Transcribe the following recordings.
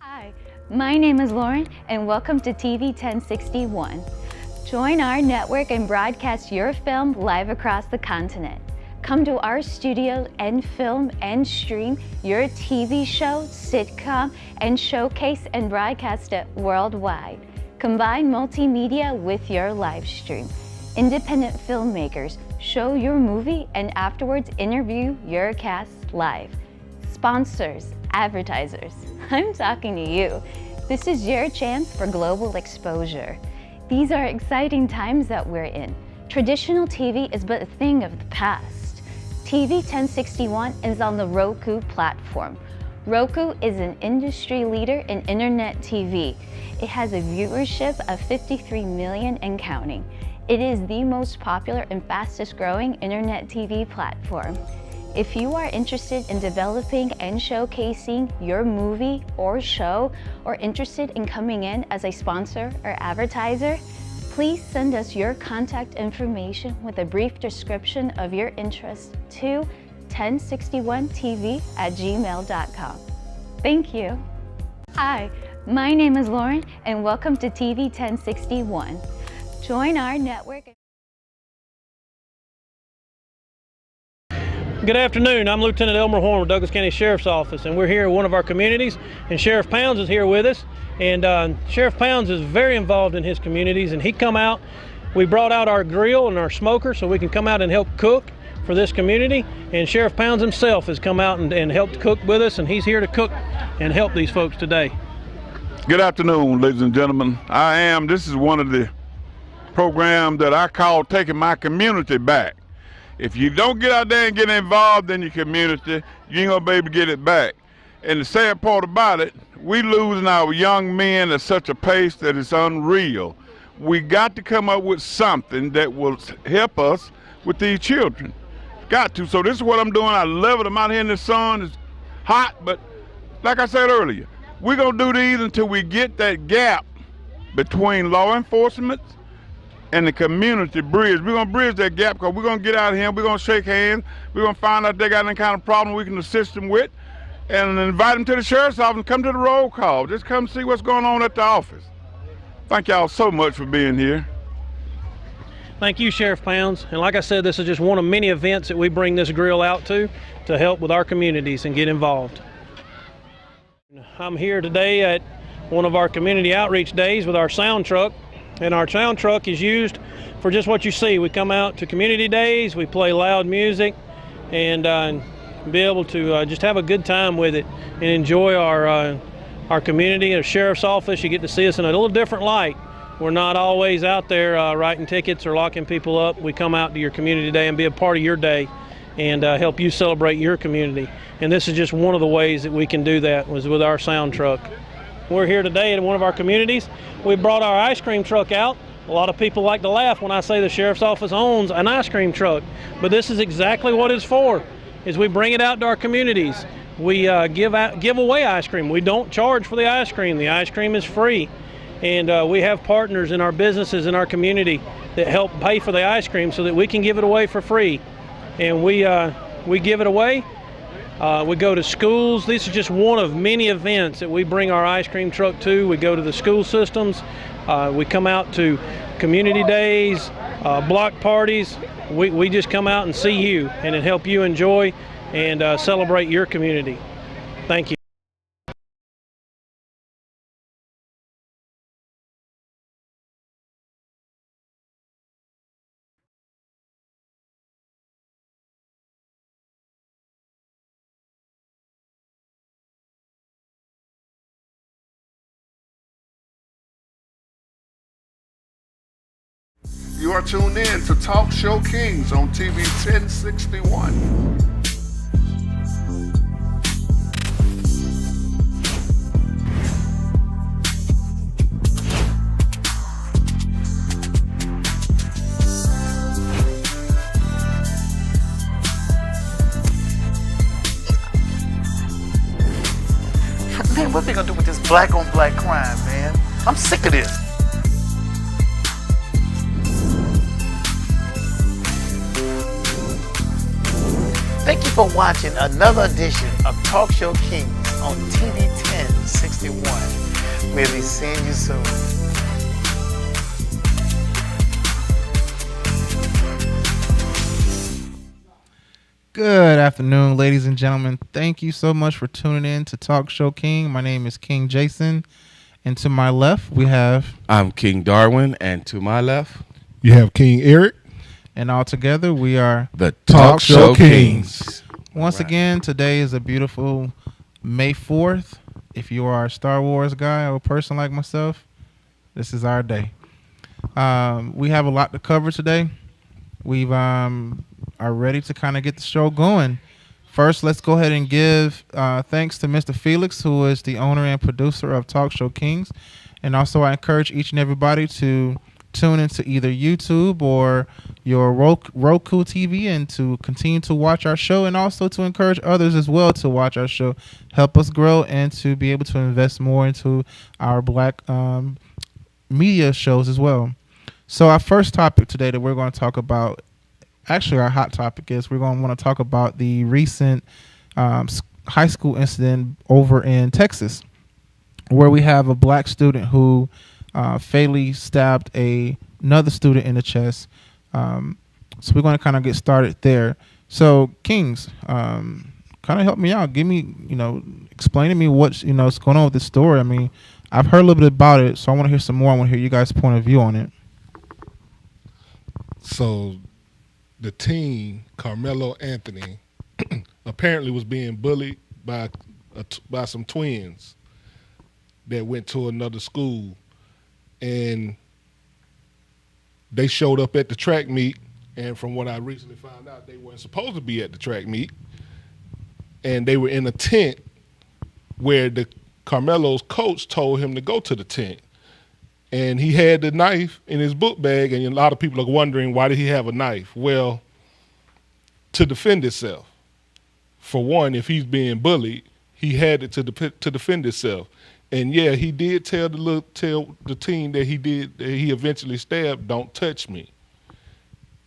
Hi, my name is Lauren and welcome to TV 1061. Join our network and broadcast your film live across the continent. Come to our studio and film and stream your TV show, sitcom, and showcase and broadcast it worldwide. Combine multimedia with your live stream. Independent filmmakers show your movie and afterwards interview your cast live. Sponsors, advertisers, I'm talking to you. This is your chance for global exposure. These are exciting times that we're in. Traditional TV is but a thing of the past. TV 1061 is on the Roku platform. Roku is an industry leader in internet TV. It has a viewership of 53 million and counting. It is the most popular and fastest growing internet TV platform. If you are interested in developing and showcasing your movie or show, or interested in coming in as a sponsor or advertiser, please send us your contact information with a brief description of your interest to 1061tv@gmail.com. Thank you. Hi, my name is Lauren and welcome to TV 1061. Join our network. Good afternoon. I'm Lieutenant Elmer Horn with Douglas County Sheriff's Office, and we're here in one of our communities, and Sheriff Pounds is here with us. And Sheriff Pounds is very involved in his communities, and he come out. We brought out our grill and our smoker so we can come out and help cook for this community. And Sheriff Pounds himself has come out and helped cook with us, and he's here to cook and help these folks today. Good afternoon, ladies and gentlemen. This is one of the programs that I call taking my community back. If you don't get out there and get involved in your community, you ain't gonna be able to get it back. And the sad part about it, we losing our young men at such a pace that it's unreal. We got to come up with something that will help us with these children. Got to. So this is what I'm doing. I love it. I'm out here in the sun. It's hot, but like I said earlier, we're gonna do these until we get that gap between law enforcement and the community bridge. We're gonna bridge that gap because we're gonna get out of here, we're gonna shake hands, we're gonna find out if they got any kind of problem we can assist them with, and invite them to the sheriff's office and come to the roll call. Just come see what's going on at the office. Thank y'all so much for being here. Thank you, Sheriff Pounds. And like I said, this is just one of many events that we bring this grill out to help with our communities and get involved. I'm here today at one of our community outreach days with our sound truck. And our sound truck is used for just what you see. We come out to community days, we play loud music, and be able to just have a good time with it and enjoy our community. At a sheriff's office, you get to see us in a little different light. We're not always out there writing tickets or locking people up. We come out to your community day and be a part of your day and help you celebrate your community. And this is just one of the ways that we can do that, was with our sound truck. We're here today in one of our communities. We brought our ice cream truck out. A lot of people like to laugh when I say the sheriff's office owns an ice cream truck, but this is exactly what it's for, is we bring it out to our communities. We give away ice cream. We don't charge for the ice cream. The ice cream is free. And we have partners in our businesses in our community that help pay for the ice cream so that we can give it away for free. And we give it away. We go to schools. This is just one of many events that we bring our ice cream truck to. We go to the school systems. We come out to community days, block parties. We just come out and see you and help you enjoy and celebrate your community. Thank you. You are tuned in to Talk Show Kings on TV 1061. Man, what they gonna do with this black on black crime, man? I'm sick of this. Thank you for watching another edition of Talk Show Kings. on TV 1061. We'll be seeing you soon. Good afternoon, ladies and gentlemen. Thank you so much for tuning in to Talk Show King. My name is King Jason, and to my left we have... I'm King Darwin, and to my left... You have King Eric. And all together we are... the Talk Show Kings. Once again, today is a beautiful May 4th. If you are a Star Wars guy or a person like myself, this is our day. We have a lot to cover today. We've are ready to kind of get the show going. First, let's go ahead and give thanks to Mr. Felix, who is the owner and producer of Talk Show Kings. And also, I encourage each and everybody to tune into either YouTube or your Roku TV and to continue to watch our show, and also to encourage others as well to watch our show. Help us grow and to be able to invest more into our black media shows as well. So our first topic today that we're going to talk about, actually our hot topic, is we're going to want to talk about the recent high school incident over in Texas, where we have a black student who fatally stabbed another student in the chest. So we're going to kind of get started there. So Kings, kind of help me out. Give me, explain to me what's going on with this story. I mean, I've heard a little bit about it, so I want to hear some more. I want to hear you guys' point of view on it. So the teen, Carmelo Anthony, apparently was being bullied by some twins that went to another school, and they showed up at the track meet, and from what I recently found out, they weren't supposed to be at the track meet, and they were in a tent where Carmelo's coach told him to go to the tent. And he had the knife in his book bag, and a lot of people are wondering, why did he have a knife? Well, to defend himself. For one, if he's being bullied, he had it to defend himself. And yeah, he did tell the teen that he eventually stabbed, "Don't touch me."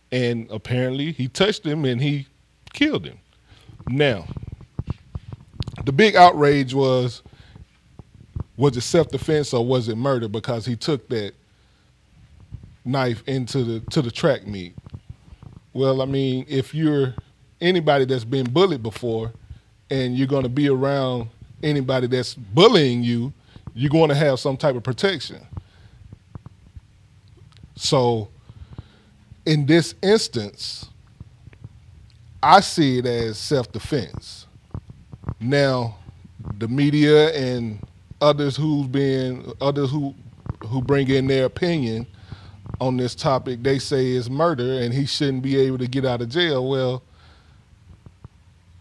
And apparently he touched him and he killed him. Now, the big outrage was it self-defense or was it murder? Because he took that knife into the track meet. Well, I mean, if you're anybody that's been bullied before and you're going to be around anybody that's bullying you, you're going to have some type of protection. So in this instance, I see it as self-defense. Now, the media and others who bring in their opinion on this topic, they say it's murder and he shouldn't be able to get out of jail. Well,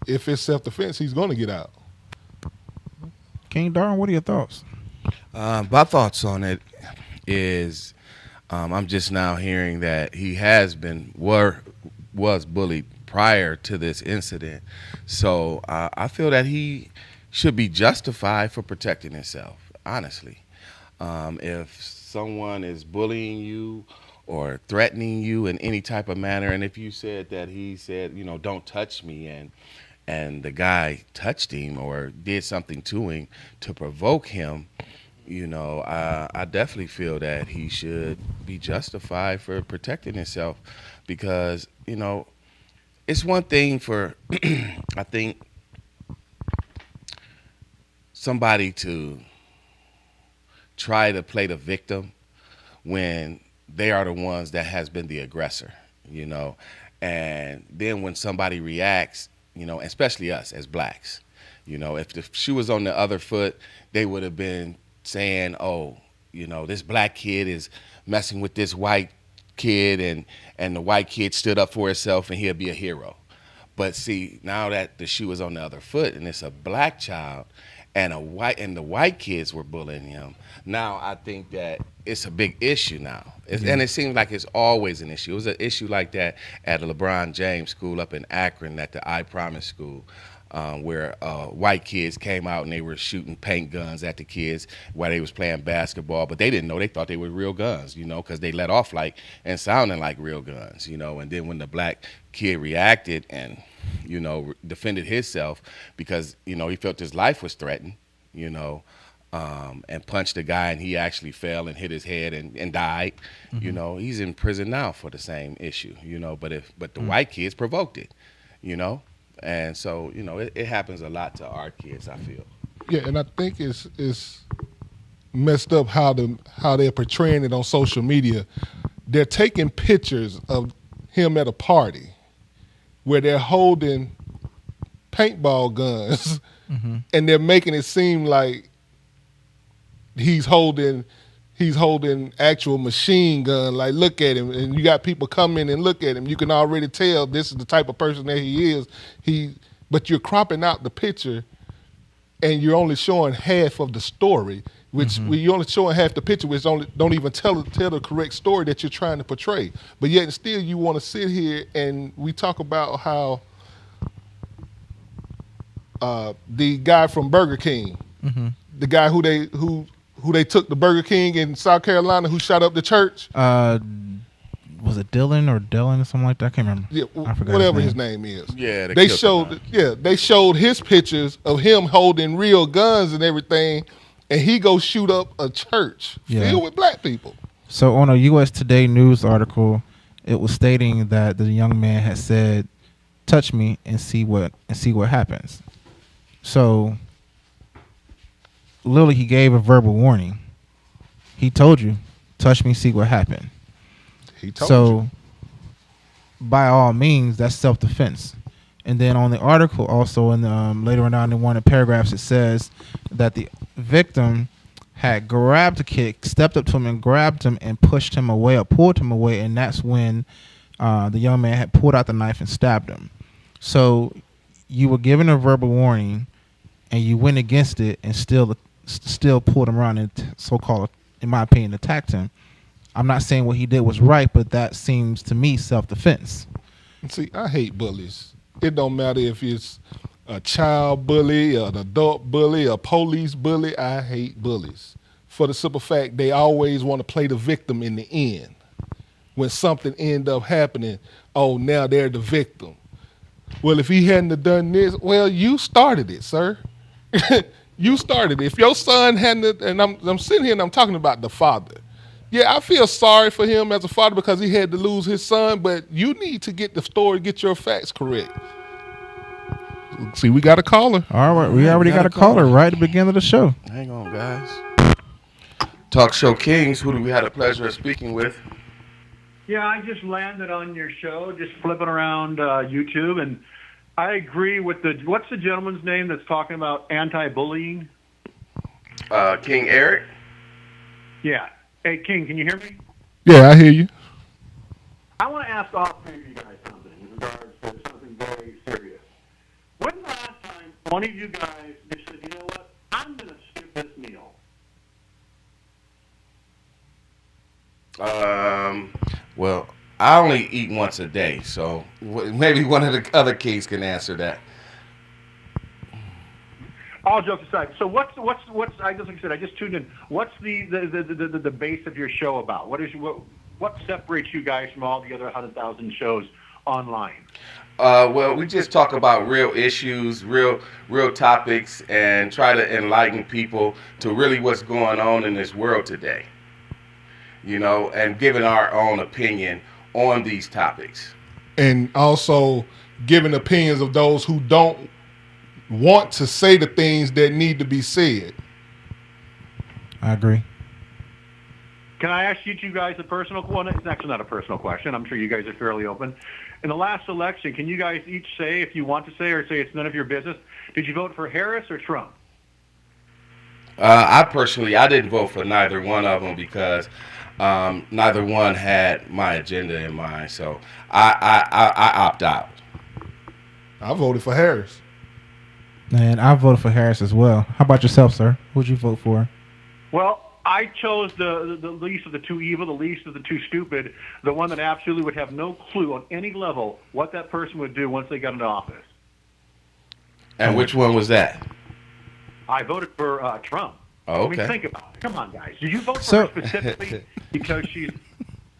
if it's self-defense, he's going to get out. King Darwin, what are your thoughts? My thoughts on it is I'm just now hearing that he has was bullied prior to this incident. So I feel that he should be justified for protecting himself, honestly. If someone is bullying you or threatening you in any type of manner, and if you said that he said, don't touch me, and the guy touched him or did something to him to provoke him, I definitely feel that he should be justified for protecting himself, because, it's one thing for, I think, somebody to try to play the victim when they are the ones that has been the aggressor, and then when somebody reacts, especially us as blacks, if the shoe was on the other foot, they would have been saying, oh, this black kid is messing with this white kid, and the white kid stood up for himself and he'll be a hero. But see, now that the shoe is on the other foot and it's a black child and the white kids were bullying him, now I think that it's a big issue now. And it seems like it's always an issue. It was an issue like that at the LeBron James school up in Akron, at the I Promise school. where white kids came out and they were shooting paint guns at the kids while they was playing basketball, but they didn't know. They thought they were real guns, you know, because they let off like and sounding like real guns, you know. And then when the black kid reacted and, you know, defended himself because, you know, he felt his life was threatened, you know, and punched the guy, and he actually fell and hit his head and died. Mm-hmm. You know, he's in prison now for the same issue, you know, but the white kids provoked it, you know. And so, you know, it happens a lot to our kids, I feel. Yeah, and I think it's messed up how they're portraying it on social media. They're taking pictures of him at a party where they're holding paintball guns, Mm-hmm. and they're making it seem like he's holding actual machine gun. Like, look at him, and you got people come in and look at him. You can already tell this is the type of person that he is. But you're cropping out the picture, and you're only showing half of the story. Which you're only showing half the picture, which don't even tell the correct story that you're trying to portray. But yet, still, you want to sit here and we talk about how the guy from Burger King, the guy who they took the Burger King in South Carolina, who shot up the church. Was it Dylan or something like that? I can't remember. Yeah, I forgot whatever his name is. Yeah, they showed his pictures of him holding real guns and everything, and he goes shoot up a church filled with black people. So on a U.S. Today news article, it was stating that the young man had said, "Touch me and see what happens." So literally, he gave a verbal warning. He told you, "Touch me, see what happened." He told you. By all means, that's self-defense. And then on the article, also in the, later on in one of the paragraphs, it says that the victim had grabbed the kid, stepped up to him and grabbed him and pushed him away or pulled him away, and that's when the young man had pulled out the knife and stabbed him. So you were given a verbal warning, and you went against it and still pulled him around and so-called, in my opinion, attacked him. I'm not saying what he did was right, but that seems to me self-defense. See, I hate bullies. It don't matter if it's a child bully, an adult bully, a police bully. I hate bullies for the simple fact they always want to play the victim in the end. When something end up happening, oh, now they're the victim. Well, if he hadn't have done this, well, you started it, sir. You started it. If your son hadn't, and I'm sitting here and I'm talking about the father. Yeah, I feel sorry for him as a father because he had to lose his son, but you need to get the story, get your facts correct. See, we got a caller. All right, we already got a caller right at the beginning of the show. Hang on, guys. Talk Show Kings, who do we have the pleasure of speaking with? Yeah, I just landed on your show, just flipping around YouTube, and I agree with what's the gentleman's name that's talking about anti-bullying? King Eric? Yeah. Hey, King, can you hear me? Yeah, I hear you. I want to ask all three of you guys something in regards to something very serious. When the last time one of you guys just said, you know what, I'm going to skip this meal? Well, I only eat once a day, so maybe one of the other kings can answer that. All jokes aside, so what's I just like I said, I just tuned in. What's the base of your show about? What separates you guys from all the other 100,000 shows online? Well, we just talk about real issues, real topics, and try to enlighten people to really what's going on in this world today. You know, and giving our own opinion on these topics. And also giving opinions of those who don't want to say the things that need to be said. I agree. Can I ask you two guys a personal one? It's actually not a personal question. I'm sure you guys are fairly open. In the last election, can you guys each say, if you want to say or say it's none of your business, did you vote for Harris or Trump? I didn't vote for neither one of them because neither one had my agenda in mind. So I opt out. I voted for Harris. And I voted for Harris as well. How about yourself, sir? Who'd you vote for? Well, I chose the least of the two evil, the least of the two stupid, the one that absolutely would have no clue on any level what that person would do once they got into office. And which one was that? I voted for Trump. Oh, I mean, okay. think about it. Come on, guys. Did you vote for So- her specifically because she's...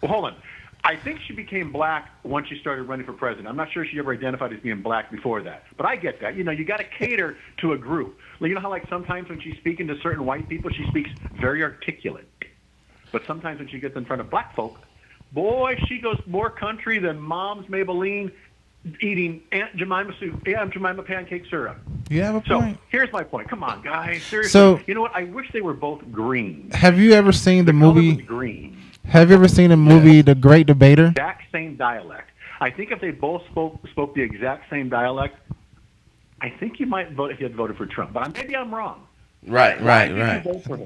Well, hold on. I think she became black once she started running for president. I'm not sure she ever identified as being black before that. But I get that. You know, you got to cater to a group. Like, you know how, like, sometimes when she's speaking to certain white people, she speaks very articulate. But sometimes when she gets in front of black folk, boy, she goes more country than Mom's Maybelline eating Aunt Jemima pancake syrup. You have a So point. here's my point. Come on, guys. Seriously. So- you know what? I wish they were both green. Have you ever seen the color movie? was green. Have you ever seen the movie The Great Debater? Exact same dialect. I think if they both spoke the exact same dialect, I think you might vote if you had voted for Trump. But maybe I'm wrong. Right. Why did you vote for her?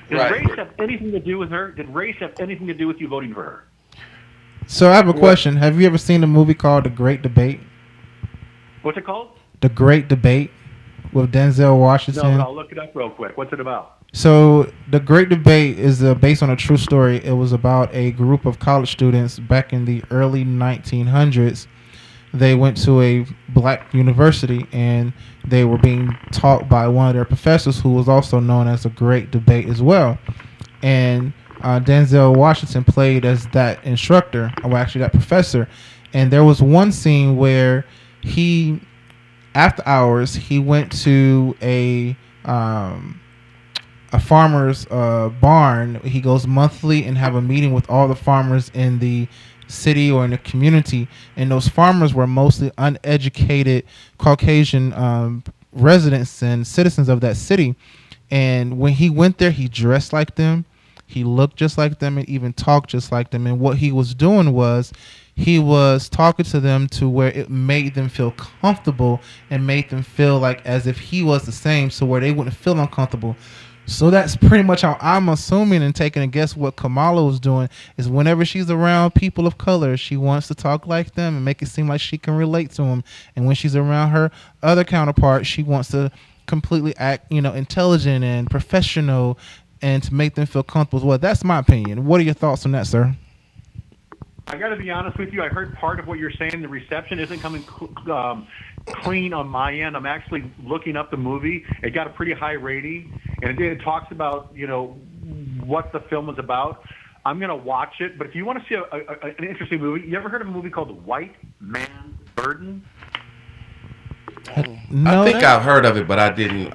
Did Right. race have anything to do with her? Did race have anything to do with you voting for her? So I have a question. Have you ever seen a movie called The Great Debate? What's it called? The Great Debate with Denzel No, Washington. but I'll look it up real quick. What's it about? So The Great Debate is based on a true story. It was about a group of college students back in the early 1900s. They went to a black university and they were being taught by one of their professors who was also known as a Great Debate as well. And Denzel Washington played as that instructor, or actually that professor. And there was one scene where he, after hours, he went to a farmer's barn. He goes monthly and have a meeting with all the farmers in the city or in the community, and those farmers were mostly uneducated Caucasian residents and citizens of that city. And when he went there, he dressed like them, he looked just like them, and even talked just like them. And what he was doing was he was talking to them to where it made them feel comfortable and made them feel like as if he was the same, so where they wouldn't feel uncomfortable. So that's pretty much how I'm assuming and taking a guess what Kamala was doing is whenever she's around people of color, she wants to talk like them and make it seem like she can relate to them. And when she's around her other counterpart, she wants to completely act, intelligent and professional and to make them feel comfortable. Well, that's my opinion. What are your thoughts on that, sir? I got to be honest with you. I heard part of what you're saying. The reception isn't coming clean on my end. I'm actually looking up the movie. It got a pretty high rating, and it talks about what the film was about. I'm going to watch it. But if you want to see an interesting movie, you ever heard of a movie called White Man's Burden? No, I think I've heard of it, but I didn't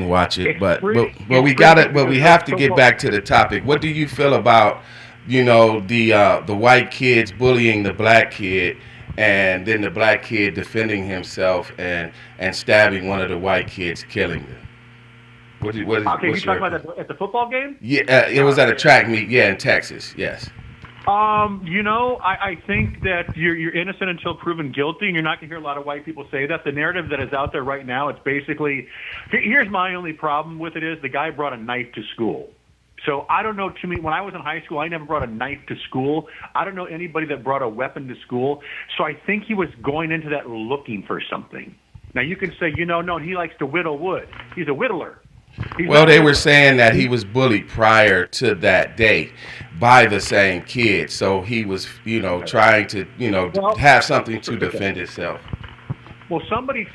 watch it. It's But pretty- but we it's got pretty it. But we because have to so get far- back to the topic. What do you feel about the white kids bullying the black kid, and then the black kid defending himself and stabbing one of the white kids, killing them? Okay, you what's talking your- about at the football game? Yeah, it was at a track meet. Yeah, in Texas. Yes. I think that you're innocent until proven guilty, and you're not going to hear a lot of white people say that. The narrative that is out there right now, it's basically, here's my only problem with it is the guy brought a knife to school. So I don't know too many. When I was in high school, I never brought a knife to school. I don't know anybody that brought a weapon to school. So I think he was going into that looking for something. Now you can say, no, he likes to whittle wood. He's a whittler. Well, they were saying that he was bullied prior to that date by the same kid. So he was, trying to, have something to defend himself. Well, somebody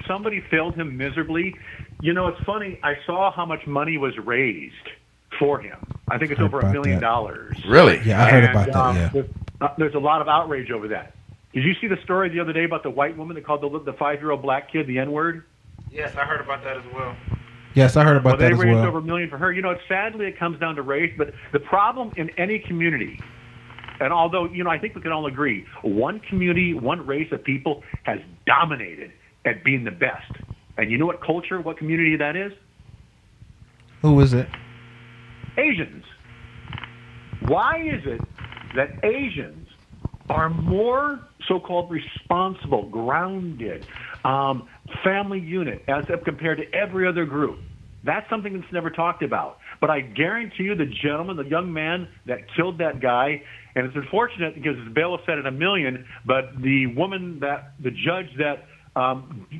failed him miserably. It's funny. I saw how much money was raised for him. I think it's over $1 million. Really? Yeah, I heard about that, yeah. There's a lot of outrage over that. Did you see the story the other day about the white woman that called the 5-year-old black kid the N-word? Yes, I heard about that as well. Yes, I heard about that as well. They raised over $1 million for her. Sadly, it comes down to race, but the problem in any community, and although, I think we can all agree, one community, one race of people has dominated at being the best. And you know what culture, what community that is? Who is it? Asians. Why is it that Asians are more so-called responsible, grounded, family unit as compared to every other group? That's something that's never talked about. But I guarantee you the young man that killed that guy, and it's unfortunate because his bail was set at $1 million, but the judge that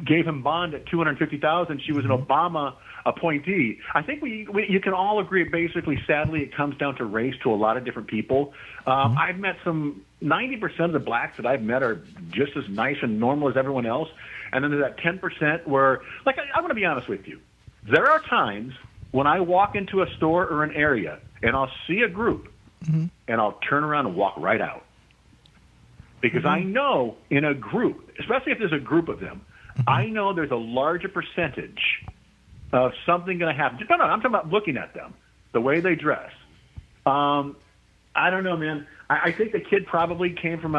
gave him bond at $250,000, she was an Obama appointee. I think you can all agree. Basically, sadly, it comes down to race to a lot of different people. I've met 90% of the blacks that I've met are just as nice and normal as everyone else. And then there's that 10% where, like, I'm going to be honest with you. There are times when I walk into a store or an area and I'll see a group and I'll turn around and walk right out. Because I know in a group, especially if there's a group of them, I know there's a larger percentage of something going to happen. No, I'm talking about looking at them, the way they dress. I don't know, man. I think the kid probably came from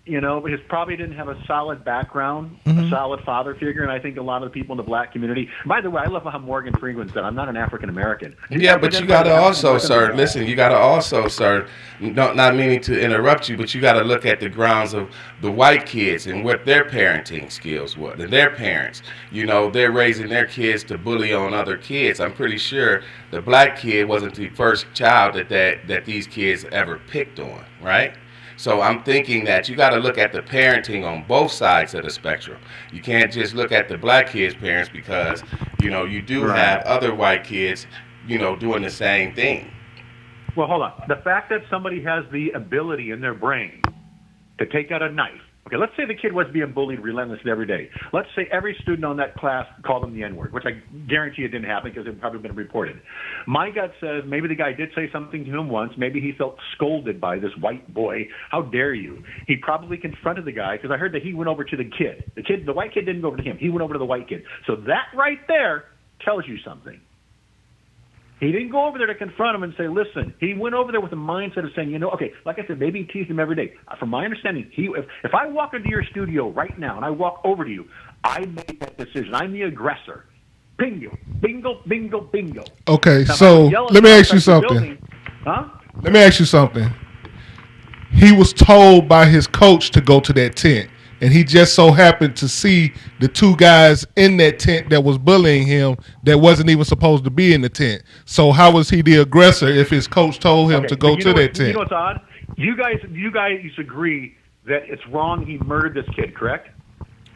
his probably didn't have a solid background, a solid father figure, and I think a lot of the people in the black community. By the way, I love how Morgan Freeman said, "I'm not an African American." Yeah, but you got to also, sir. Listen, you got to also, sir. Not meaning to interrupt you, but you got to look at the grounds of the white kids and what their parenting skills were, and their parents. They're raising their kids to bully on other kids. I'm pretty sure the black kid wasn't the first child that these kids ever picked on, right? So I'm thinking that you got to look at the parenting on both sides of the spectrum. You can't just look at the black kids' parents because, you do have other white kids, doing the same thing. Well, hold on. The fact that somebody has the ability in their brain to take out a knife. Okay, let's say the kid was being bullied relentlessly every day. Let's say every student on that class called him the N-word, which I guarantee it didn't happen because it had probably been reported. My gut says maybe the guy did say something to him once. Maybe he felt scolded by this white boy. How dare you? He probably confronted the guy because I heard that he went over to the kid. The white kid didn't go over to him. He went over to the white kid. So that right there tells you something. He didn't go over there to confront him and say, listen. He went over there with the mindset of saying, okay, like I said, maybe he teased him every day. From my understanding, if I walk into your studio right now and I walk over to you, I made that decision. I'm the aggressor. Bingo, bingo, bingo, bingo. Okay, now, so let me ask you something. Let me ask you something. He was told by his coach to go to that tent. And he just so happened to see the two guys in that tent that was bullying him that wasn't even supposed to be in the tent. So how was he the aggressor if his coach told him to go to that tent? You know what's odd? You guys agree that it's wrong he murdered this kid, correct?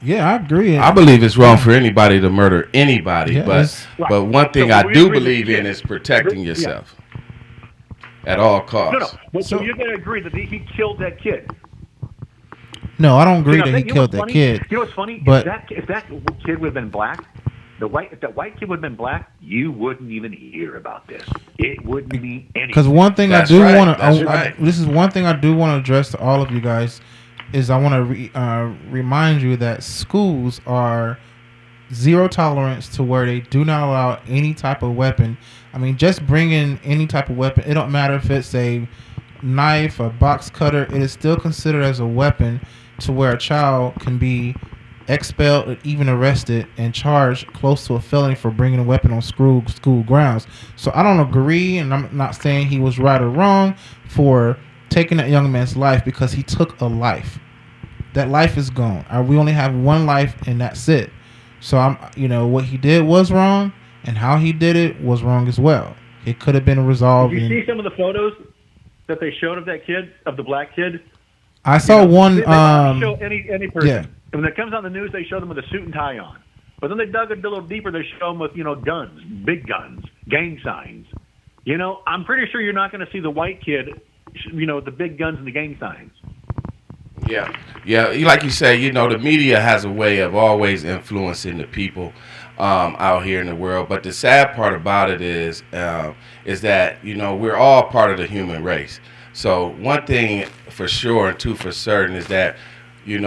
Yeah, I agree. I believe it's wrong for anybody to murder anybody, but one thing I do believe in is protecting yourself at all costs. No. So you're going to agree that he killed that kid? No, I don't agree that he killed that kid. You know what's funny? But if that kid would have been black, if that white kid would have been black, you wouldn't even hear about this. It wouldn't mean anything. Because one thing I do want to, this is one thing I do want to address to all of you guys, is I want to remind you that schools are zero tolerance to where they do not allow any type of weapon. I mean, just bring in any type of weapon. It don't matter if it's a knife, a box cutter. It is still considered as a weapon, to where a child can be expelled or even arrested and charged close to a felony for bringing a weapon on school grounds. So I don't agree, and I'm not saying he was right or wrong for taking that young man's life, because he took a life. That life is gone. We only have one life, and that's it. So what he did was wrong, and how he did it was wrong as well. It could have been resolved. Did you see some of the photos that they showed of that kid, of the black kid? I saw one. They show any person. Yeah. When it comes on the news, they show them with a suit and tie on. But then they dug a little deeper. They show them with guns, big guns, gang signs. I'm pretty sure you're not going to see the white kid, the big guns and the gang signs. Yeah. Like you say, the media has a way of always influencing the people out here in the world. But the sad part about it is that we're all part of the human race. So one thing for sure and two for certain is that we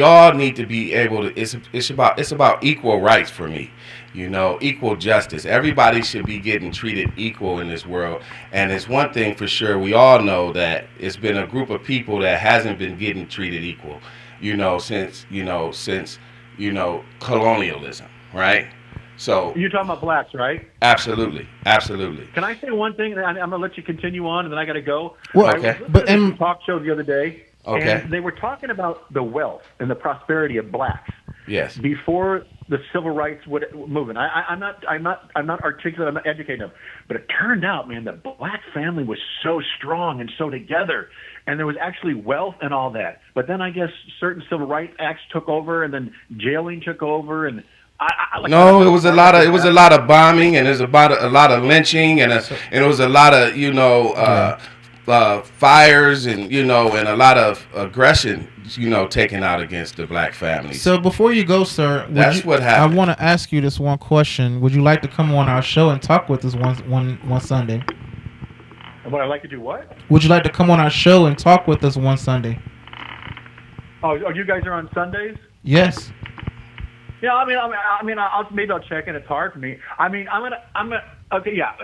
all need to be able to. It's about equal rights for me. Equal justice. Everybody should be getting treated equal in this world. And it's one thing for sure. We all know that it's been a group of people that hasn't been getting treated equal. Since colonialism, right? So you're talking about blacks, right? Absolutely. Can I say one thing? I'm going to let you continue on, and then I got to go. Well, okay. But in talk show the other day, okay, and they were talking about the wealth and the prosperity of blacks. Yes. Before the civil rights movement, I'm not articulate. I'm not educated enough. But it turned out, man, the black family was so strong and so together, and there was actually wealth and all that. But then I guess certain civil rights acts took over, and then jailing took over, and No, it was a lot of bombing, and there's about a lot of lynching, and it was a lot of fires, and and a lot of aggression, taken out against the black families. So before you go, sir, what happened. I want to ask you this one question. Would you like to come on our show and talk with us one Sunday? Would I like to do what? Would you like to come on our show and talk with us one Sunday? Oh, you guys are on Sundays? Yes. Yeah, maybe I'll check in. It's hard for me. I'm gonna. Okay, yeah.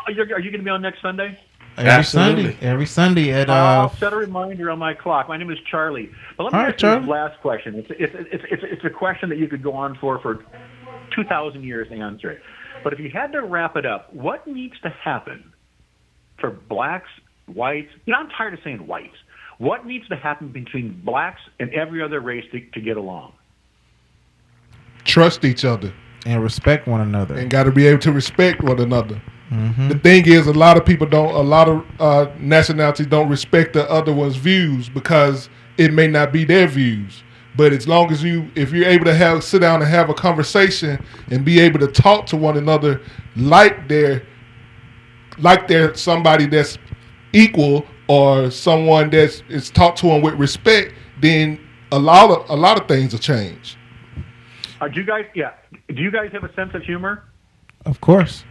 Are you gonna be on next Sunday? Every Sunday at. I'll set a reminder on my clock. My name is Charlie. But let me ask you this last question. It's a question that you could go on for 2,000 years to answer it. But if you had to wrap it up, what needs to happen for blacks, whites? I'm tired of saying whites. What needs to happen between blacks and every other race to get along? Trust each other. And respect one another. And got to be able to respect one another. Mm-hmm. The thing is, a lot of nationalities don't respect the other one's views because it may not be their views. But as long as if you're able to sit down and have a conversation and be able to talk to one another like they're somebody that's equal or someone that's is talked to them with respect, then a lot of things will change. Do you guys have a sense of humor? Of course.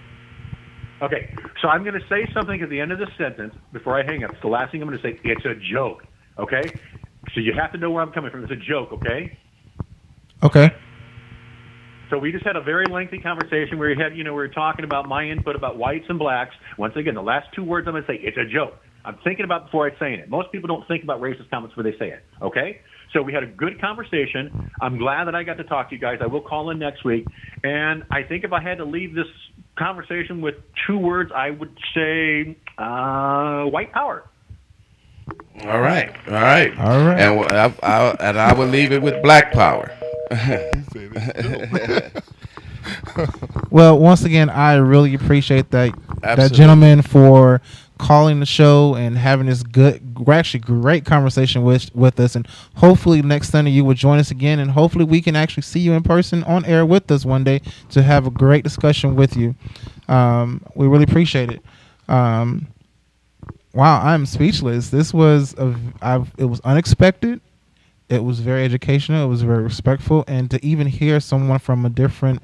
Okay, so I'm going to say something at the end of this sentence before I hang up. It's the last thing I'm going to say. It's a joke, okay? So you have to know where I'm coming from. It's a joke, okay? Okay. So we just had a very lengthy conversation where we were talking about my input about whites and blacks. Once again, the last two words I'm going to say, it's a joke. I'm thinking about before I'm saying it. Most people don't think about racist comments before they say it, okay? So we had a good conversation. I'm glad that I got to talk to you guys. I will call in next week. And I think if I had to leave this conversation with two words, I would say white power. All right. And I would leave it with black power. Well, once again, I really appreciate that gentleman for calling the show and having this great conversation with us, and hopefully next Sunday you will join us again, and hopefully we can actually see you in person on air with us one day to have a great discussion with you. We really appreciate it. Wow, I'm speechless. This was it was unexpected. It was very educational. It was very respectful, and to even hear someone from a different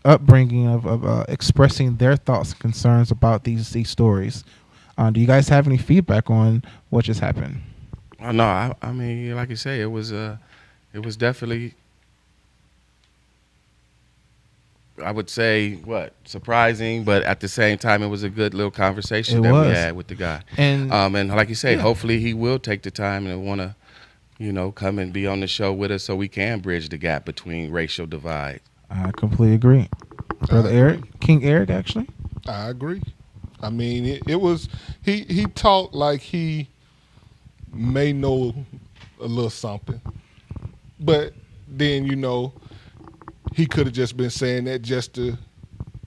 upbringing of expressing their thoughts and concerns about these stories. Do you guys have any feedback on what just happened? No, I mean, like you say, it was definitely, I would say, surprising, but at the same time, it was a good little conversation we had with the guy. And like you say, hopefully he will take the time and want to, come and be on the show with us so we can bridge the gap between racial divide. I completely agree. Brother Eric, King Eric, actually. I agree. I mean, it was, he talked like he may know a little something. But then, he could have just been saying that just to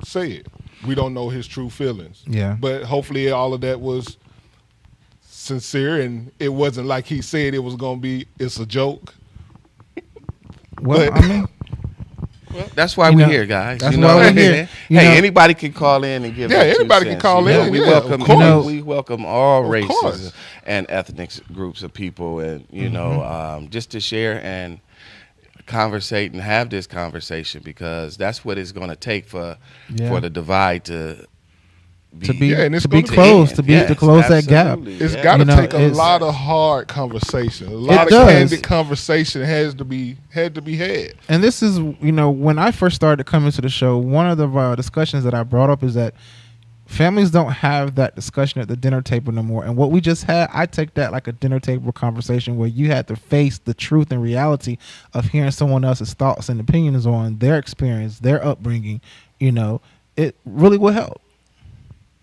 say it. We don't know his true feelings. Yeah. But hopefully all of that was sincere, and it wasn't like he said it was going to be, it's a joke. Well, I mean... Well, that's why we're here, guys. That's why we're here. Hey, anybody can call in and give. Yeah, anybody can call in. We welcome. We welcome all races and ethnic groups of people, and just to share and conversate and have this conversation, because that's what it's going to take for the divide to close that gap. It's got to take a lot of hard conversation. A lot of candid conversation had to be had. And this is, when I first started coming to the show, one of the discussions that I brought up is that families don't have that discussion at the dinner table no more. And what we just had, I take that like a dinner table conversation where you had to face the truth and reality of hearing someone else's thoughts and opinions on their experience, their upbringing. It really will help.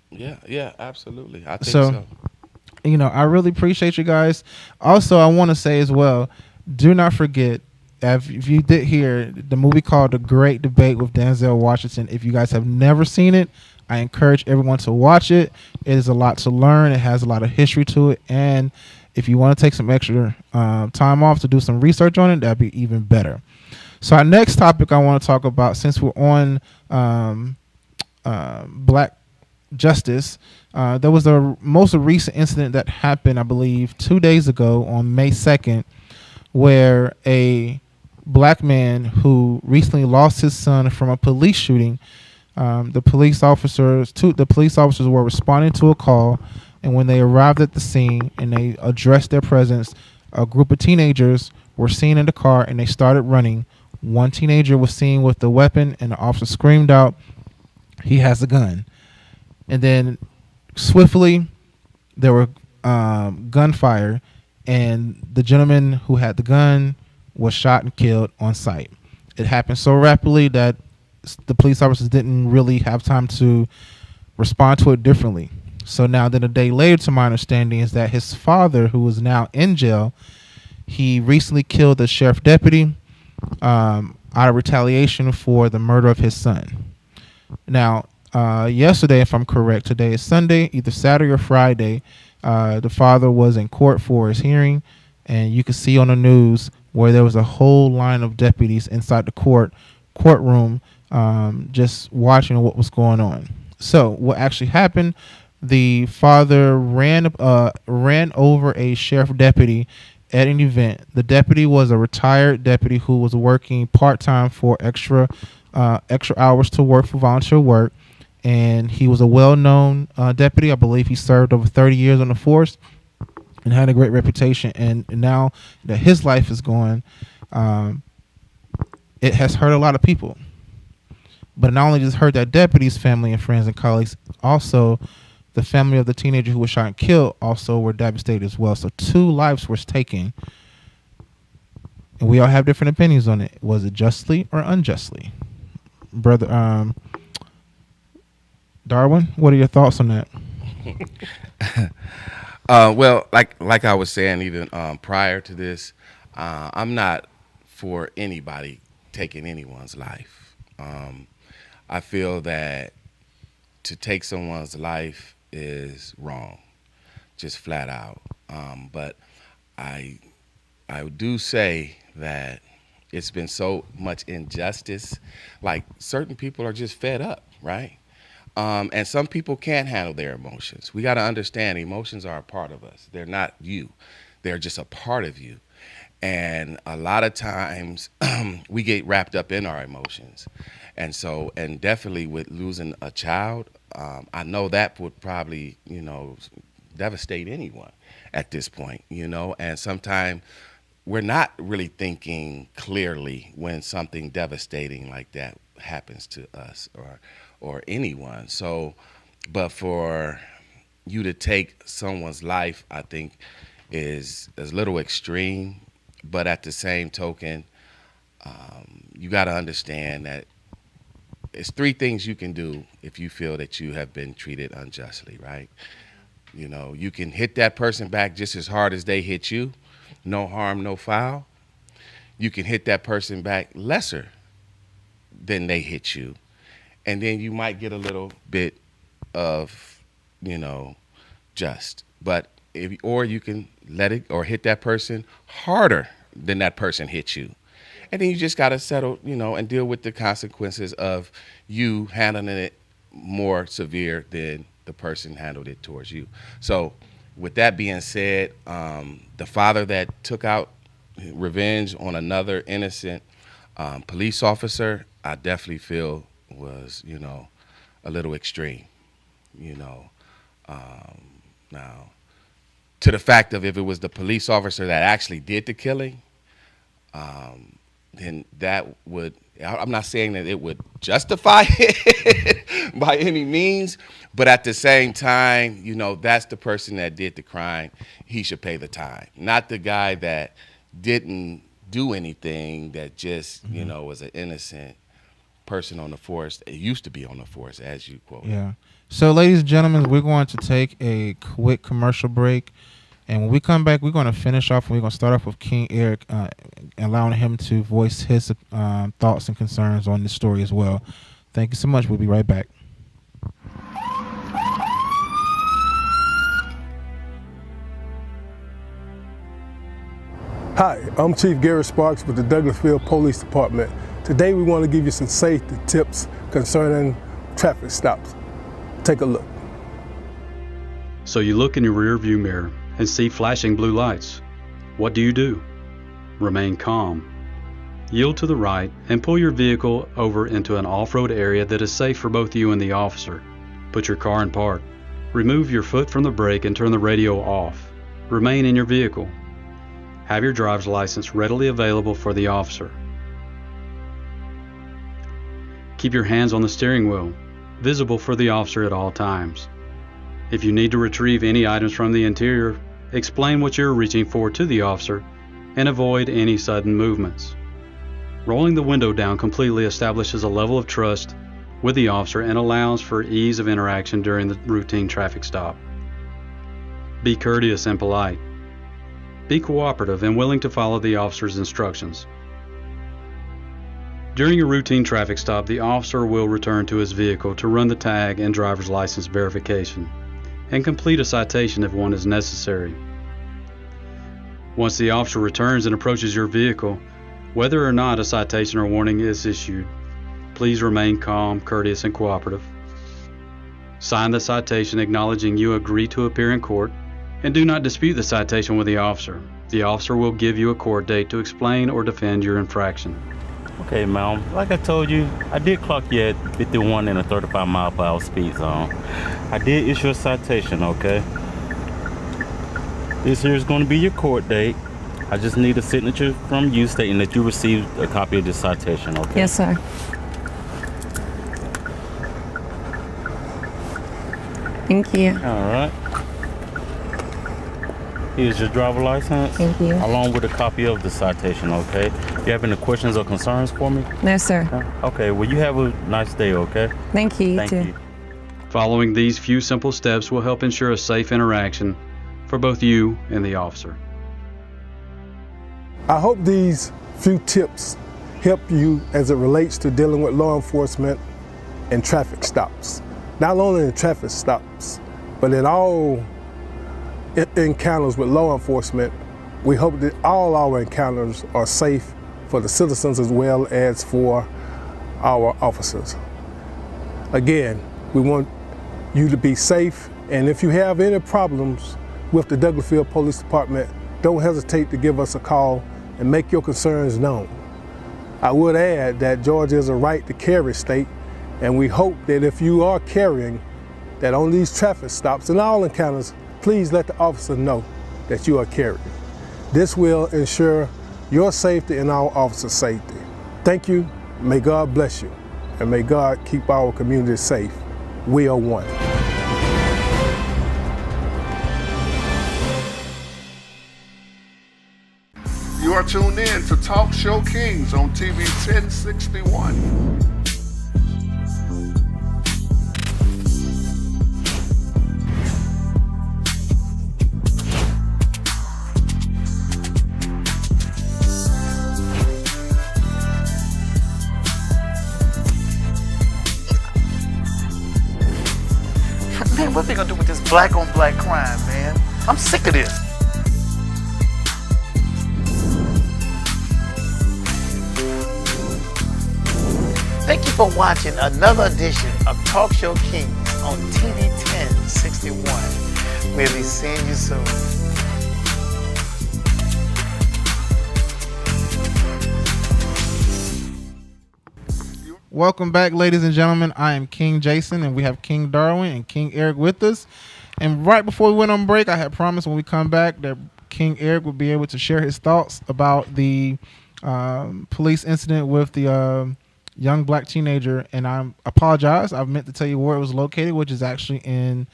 Yeah, absolutely. I think so. I really appreciate you guys. Also, I want to say as well, do not forget, if you did hear the movie called The Great Debate with Denzel Washington, if you guys have never seen it, I encourage everyone to watch it. It is a lot to learn. It has a lot of history to it. And if you want to take some extra time off to do some research on it, that'd be even better. So our next topic I want to talk about, since we're on black justice, there was a most recent incident that happened, I believe, 2 days ago on May 2nd, where a black man who recently lost his son from a police shooting. The police officers were responding to a call, and when they arrived at the scene and they addressed their presence, a group of teenagers were seen in the car and they started running. One teenager was seen with the weapon, and the officer screamed out, "He has a gun!" And then swiftly there were gunfire, and the gentleman who had the gun was shot and killed on sight. It happened so rapidly that the police officers didn't really have time to respond to it differently. So now then a day later, to my understanding, is that his father, who is now in jail, he recently killed the sheriff deputy out of retaliation for the murder of his son. Now, yesterday, if I'm correct, today is Sunday, either Saturday or Friday, the father was in court for his hearing, and you could see on the news where there was a whole line of deputies inside the courtroom just watching what was going on. So what actually happened, the father ran over a sheriff deputy at an event. The deputy was a retired deputy who was working part-time for extra hours to work for volunteer work, and he was a well-known deputy. I believe he served over 30 years on the force and had a great reputation. And now that his life is gone, it has hurt a lot of people. But not only just hurt that deputy's family and friends and colleagues, also the family of the teenager who was shot and killed also were devastated as well. So 2 lives were taken, and we all have different opinions on it. Was it justly or unjustly? Brother Darwin, what are your thoughts on that? Well, like I was saying, even prior to this, I'm not for anybody taking anyone's life. I feel that to take someone's life is wrong, just flat out. But I do say that it's been so much injustice. Like, certain people are just fed up, right? And some people can't handle their emotions. We got to understand emotions are a part of us. They're not you. They're just a part of you. And a lot of times we get wrapped up in our emotions. And so, and definitely with losing a child, I know that would probably, devastate anyone at this point, and sometimes we're not really thinking clearly when something devastating like that happens to us or anyone. So, but for you to take someone's life, I think is a little extreme, but at the same token, you got to understand that it's 3 things you can do if you feel that you have been treated unjustly, right? You can hit that person back just as hard as they hit you, no harm, no foul. You can hit that person back lesser than they hit you, and then you might get a little bit of, just. But or you can let it or hit that person harder than that person hit you. And then you just got to settle, and deal with the consequences of you handling it more severe than the person handled it towards you. So with that being said, the father that took out revenge on another innocent police officer, I definitely feel was, a little extreme, Now, to the fact of if it was the police officer that actually did the killing, then that would, I'm not saying that it would justify it by any means, but at the same time, that's the person that did the crime. He should pay the time, not the guy that didn't do anything, that just, was an innocent person on the force. It used to be on the force, as you quote. Yeah. So, ladies and gentlemen, we're going to take a quick commercial break. And when we come back, we're going to finish off. We're going to start off with King Eric, allowing him to voice his thoughts and concerns on this story as well. Thank you so much. We'll be right back. Hi, I'm Chief Gary Sparks with the Douglasville Police Department. Today we want to give you some safety tips concerning traffic stops. Take a look. So you look in your rearview mirror and see flashing blue lights. What do? Remain calm. Yield to the right and pull your vehicle over into an off-road area that is safe for both you and the officer. Put your car in park. Remove your foot from the brake and turn the radio off. Remain in your vehicle. Have your driver's license readily available for the officer. Keep your hands on the steering wheel, visible for the officer at all times. If you need to retrieve any items from the interior, explain what you're reaching for to the officer and avoid any sudden movements. Rolling the window down completely establishes a level of trust with the officer and allows for ease of interaction during the routine traffic stop. Be courteous and polite. Be cooperative and willing to follow the officer's instructions. During a routine traffic stop, the officer will return to his vehicle to run the tag and driver's license verification and complete a citation if one is necessary. Once the officer returns and approaches your vehicle, whether or not a citation or warning is issued, please remain calm, courteous, and cooperative. Sign the citation acknowledging you agree to appear in court, and do not dispute the citation with the officer. The officer will give you a court date to explain or defend your infraction. Okay, ma'am. Like I told you, I did clock you at 51 in a 35 mile per hour speed zone. I did issue a citation, okay? This here is going to be your court date. I just need a signature from you stating that you received a copy of this citation, okay? Yes, sir. Thank you. All right. Here's your driver license. Thank you. Along with a copy of the citation, okay? Do you have any questions or concerns for me? No, sir. Okay, well, you have a nice day, okay? Thank you, Thank too. you. Following these few simple steps will help ensure a safe interaction for both you and the officer. I hope these few tips help you as it relates to dealing with law enforcement and traffic stops. Not only in traffic stops, but in all encounters with law enforcement. We hope that all our encounters are safe for the citizens as well as for our officers. Again, we want you to be safe, and if you have any problems with the Douglasville Police Department, don't hesitate to give us a call and make your concerns known. I would add that Georgia is a right to carry state, and we hope that if you are carrying, that on these traffic stops and all encounters, please let the officer know that you are carrying. This will ensure your safety and our officers' safety. Thank you, may God bless you, and may God keep our community safe. We are one. You are tuned in to Talk Show Kings on TV 1061. Man, what they gonna do with this black on black crime, man? I'm sick of this. Thank you for watching another edition of Talk Show Kings on TV 1061. We'll be seeing you soon. Welcome back, ladies and gentlemen. I am King Jason, and we have King Darwin and King Eric with us. And right before we went on break, I had promised when we come back that King Eric would be able to share his thoughts about the police incident with the young black teenager. And I apologize. I meant to tell you where it was located, which is actually in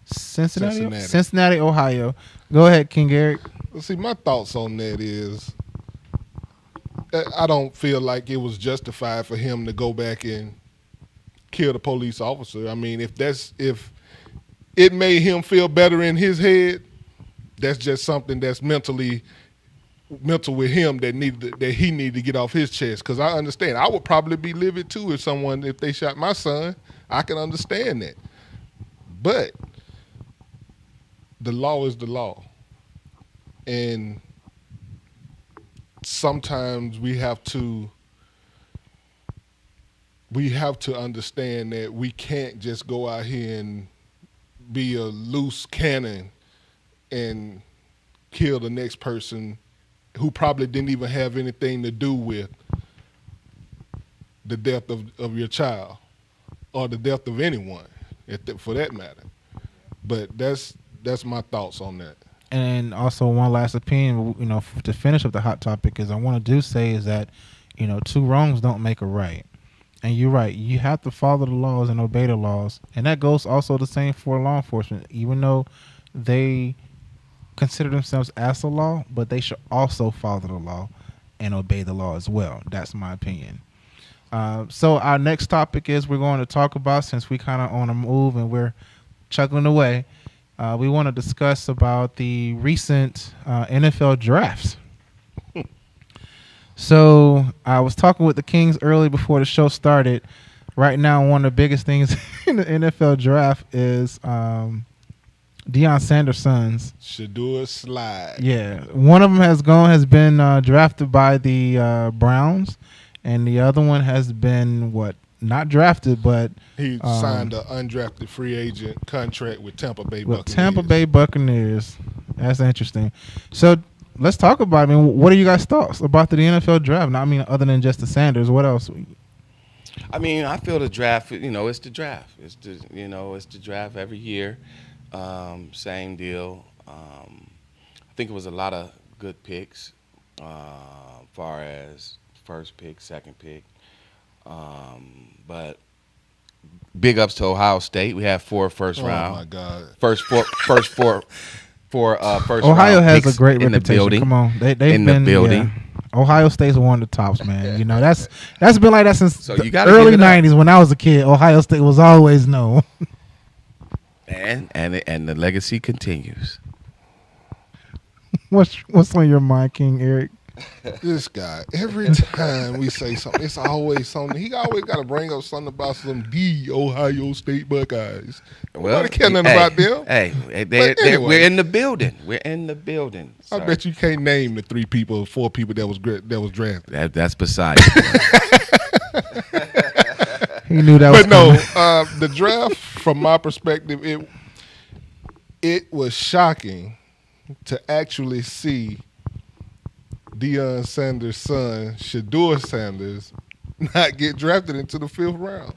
Cincinnati, Ohio. Go ahead, King Eric. Well, see, my thoughts on that is I don't feel like it was justified for him to go back and kill the police officer. I mean, if it made him feel better in his head, that's just something that's mental with him that he needed to get off his chest. Because I understand, I would probably be livid too if they shot my son. I can understand that, but the law is the law, and sometimes we have to understand that we can't just go out here and be a loose cannon and kill the next person who probably didn't even have anything to do with the death of your child or the death of anyone, for that matter. But that's my thoughts on that. And also one last opinion, to finish up the hot topic is I want to say is that, two wrongs don't make a right. And you're right. You have to follow the laws and obey the laws. And that goes also the same for law enforcement, even though they consider themselves as the law, but they should also follow the law and obey the law as well. That's my opinion. So our next topic is we're going to talk about, since we kind of on a move and we're chugging away, we want to discuss about the recent NFL drafts. So I was talking with the Kings early before the show started. Right now, one of the biggest things in the NFL draft is Deion Sanders' sons. Shedeur Slide. Yeah, one of them has been drafted by the Browns, and the other one has been not drafted, but he signed an undrafted free agent contract with Tampa Bay Buccaneers. Tampa Bay Buccaneers. That's interesting. So let's talk about. What are you guys' thoughts about the NFL draft? Other than just the Sanders, what else? I feel the draft. It's the draft. It's the draft every year. Same deal. I think it was a lot of good picks, far as first pick, second pick. But big ups to Ohio State. We have 4 first round. Oh my God! First four. Ohio has a great reputation. Come on, they've been in the building. Yeah. Ohio State's one of the tops, man. That's been like that since the early '90s. When I was a kid, Ohio State was always known. And the legacy continues. What's on your mind, King Eric? This guy, every time we say something, it's always something. He always got to bring up something about the Ohio State Buckeyes. Well, I care nothing about them. Hey, anyway, we're in the building. We're in the building. I bet you can't name the 3 people, 4 people that was drafted. That's beside you. He knew that. But no, the draft, from my perspective, it was shocking to actually see Deion Sanders' son, Shedeur Sanders, not get drafted into the 5th round.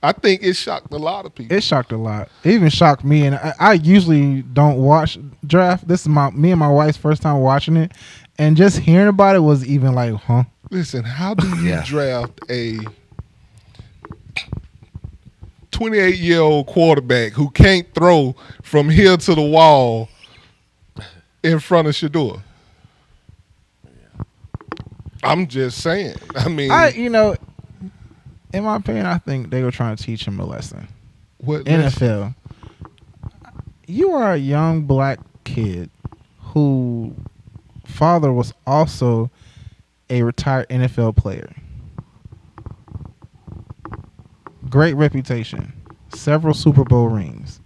I think it shocked a lot of people. It shocked a lot. It even shocked me, and I usually don't watch draft. This is me and my wife's first time watching it, and just hearing about it was even like, huh? Listen, how do you draft a 28-year-old quarterback who can't throw from here to the wall in front of Shedeur? I'm just saying. In my opinion, I think they were trying to teach him a lesson. What NFL? You are a young black kid whose father was also a retired NFL player. Great reputation. Several Super Bowl rings.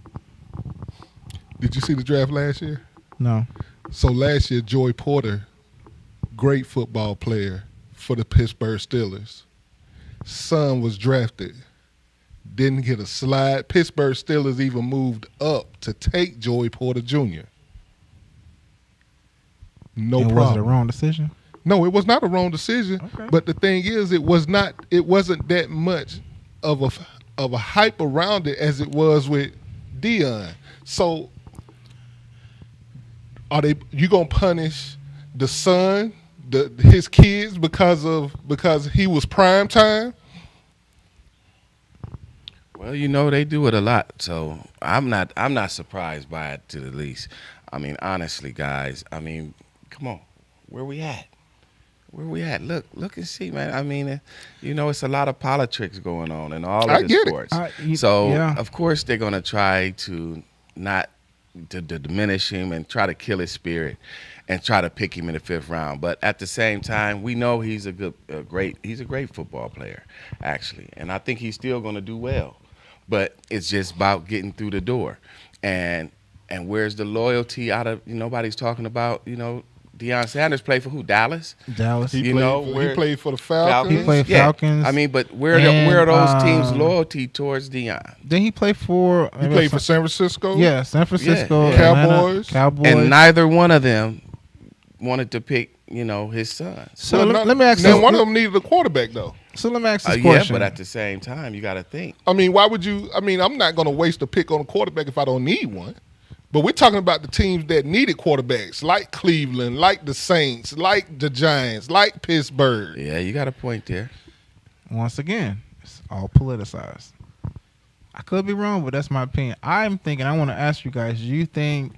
Did you see the draft last year? No. So last year, Joey Porter, great football player for the Pittsburgh Steelers. Son was drafted. Didn't get a slide. Pittsburgh Steelers even moved up to take Joey Porter Jr. No problem. Was it a wrong decision? No, it was not a wrong decision. Okay. But the thing is, it wasn't that much of a hype around it as it was with Deion. So you gonna punish the son, his kids because he was prime time? Well, they do it a lot, so I'm not surprised by it, to the least. Honestly, guys, come on, where we at? Where we at? Look and see, man. It's a lot of politics going on in all of the sports. Of course, they're gonna try to not to diminish him and try to kill his spirit and try to pick him in the 5th round. But at the same time, we know he's a great football player, actually, and I think he's still going to do well. But it's just about getting through the door, and where's the loyalty out of? Nobody's talking about Deion Deion Sanders played for who? Dallas. Dallas. He played for the Falcons. He played Falcons. I mean, but where are those teams' loyalty towards Deion? Then he played for. He played for San Francisco. Yeah, San Francisco. Yeah. Atlanta, Cowboys. And neither one of them wanted to pick, his son. So let me ask you. Now, one of them needed a quarterback, though. So let me ask this question. Yeah, but at the same time, you got to think. I mean, why would you? I mean, I'm not going to waste a pick on a quarterback if I don't need one. But we're talking about the teams that needed quarterbacks, like Cleveland, like the Saints, like the Giants, like Pittsburgh. Yeah, you got a point there. Once again, it's all politicized. I could be wrong, but that's my opinion. I'm thinking, I want to ask you guys, do you think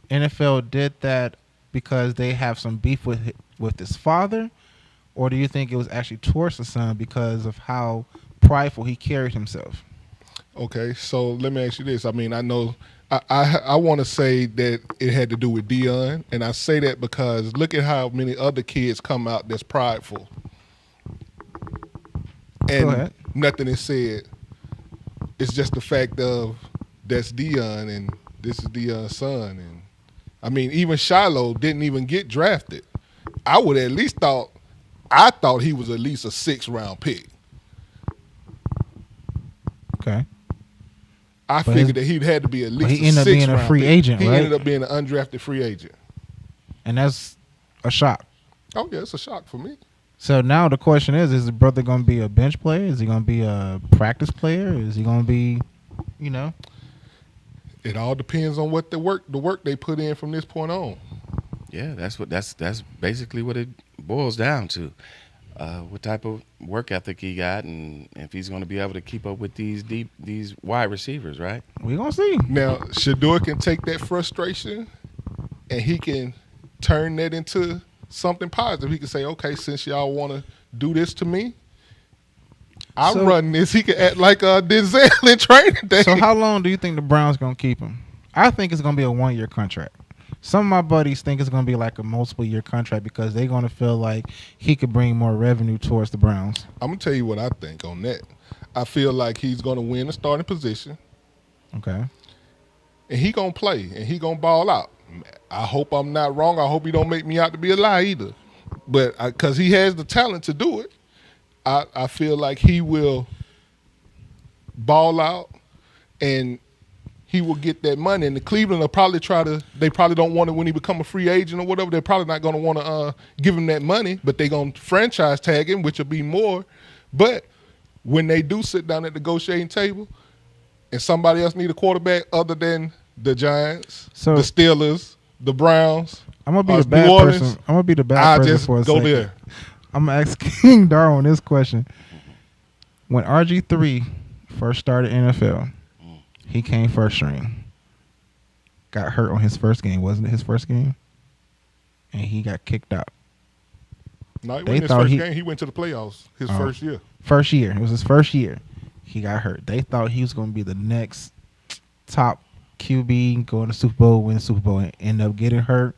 NFL did that because they have some beef with his father? Or do you think it was actually towards the son because of how prideful he carried himself? Okay, so let me ask you this. I mean, I know I want to say that it had to do with Deion, and I say that because look at how many other kids come out that's prideful. And nothing is said. It's just the fact of that's Deion and this is Deion's son. And I mean, even Shiloh didn't even get drafted. I would at least thought he was at least a 6th-round pick. Okay. I figured that he'd had to be at least he ended up being a free agent, right? He ended up being an undrafted free agent. And that's a shock. Oh, yeah, it's a shock for me. So now the question is the brother going to be a bench player? Is he going to be a practice player? Is he going to be, It all depends on what the work they put in from this point on. Yeah, that's basically what it boils down to. What type of work ethic he got, and if he's going to be able to keep up with these wide receivers, right? We're going to see. Now, Shedeur can take that frustration, and he can turn that into something positive. He can say, okay, since y'all want to do this to me, I'll run this. He can act like Denzel in Training Day. So how long do you think the Browns going to keep him? I think it's going to be a 1-year contract. Some of my buddies think it's going to be like a multiple-year contract because they're going to feel like he could bring more revenue towards the Browns. I'm going to tell you what I think on that. I feel like he's going to win the starting position. Okay. And he going to play, and he going to ball out. I hope I'm not wrong. I hope he don't make me out to be a lie either. But because he has the talent to do it, I feel like he will ball out and he will get that money. And the Cleveland will probably they probably don't want it when he become a free agent or whatever. They're probably not going to want to give him that money, but they're going to franchise tag him, which will be more. But when they do sit down at the negotiating table and somebody else need a quarterback other than the Giants, the Steelers, the Browns, I'm going to be the bad person. I'm going to be the bad person for a second. There. I'm going to ask King Darwin this question. When RG3 first started NFL, he came first string. Got hurt on his first game. Wasn't it his first game? And he got kicked out. No, it wasn't his first game. He went to the playoffs his first year. First year. It was his first year. He got hurt. They thought he was going to be the next top QB, go to the Super Bowl, win the Super Bowl, and end up getting hurt.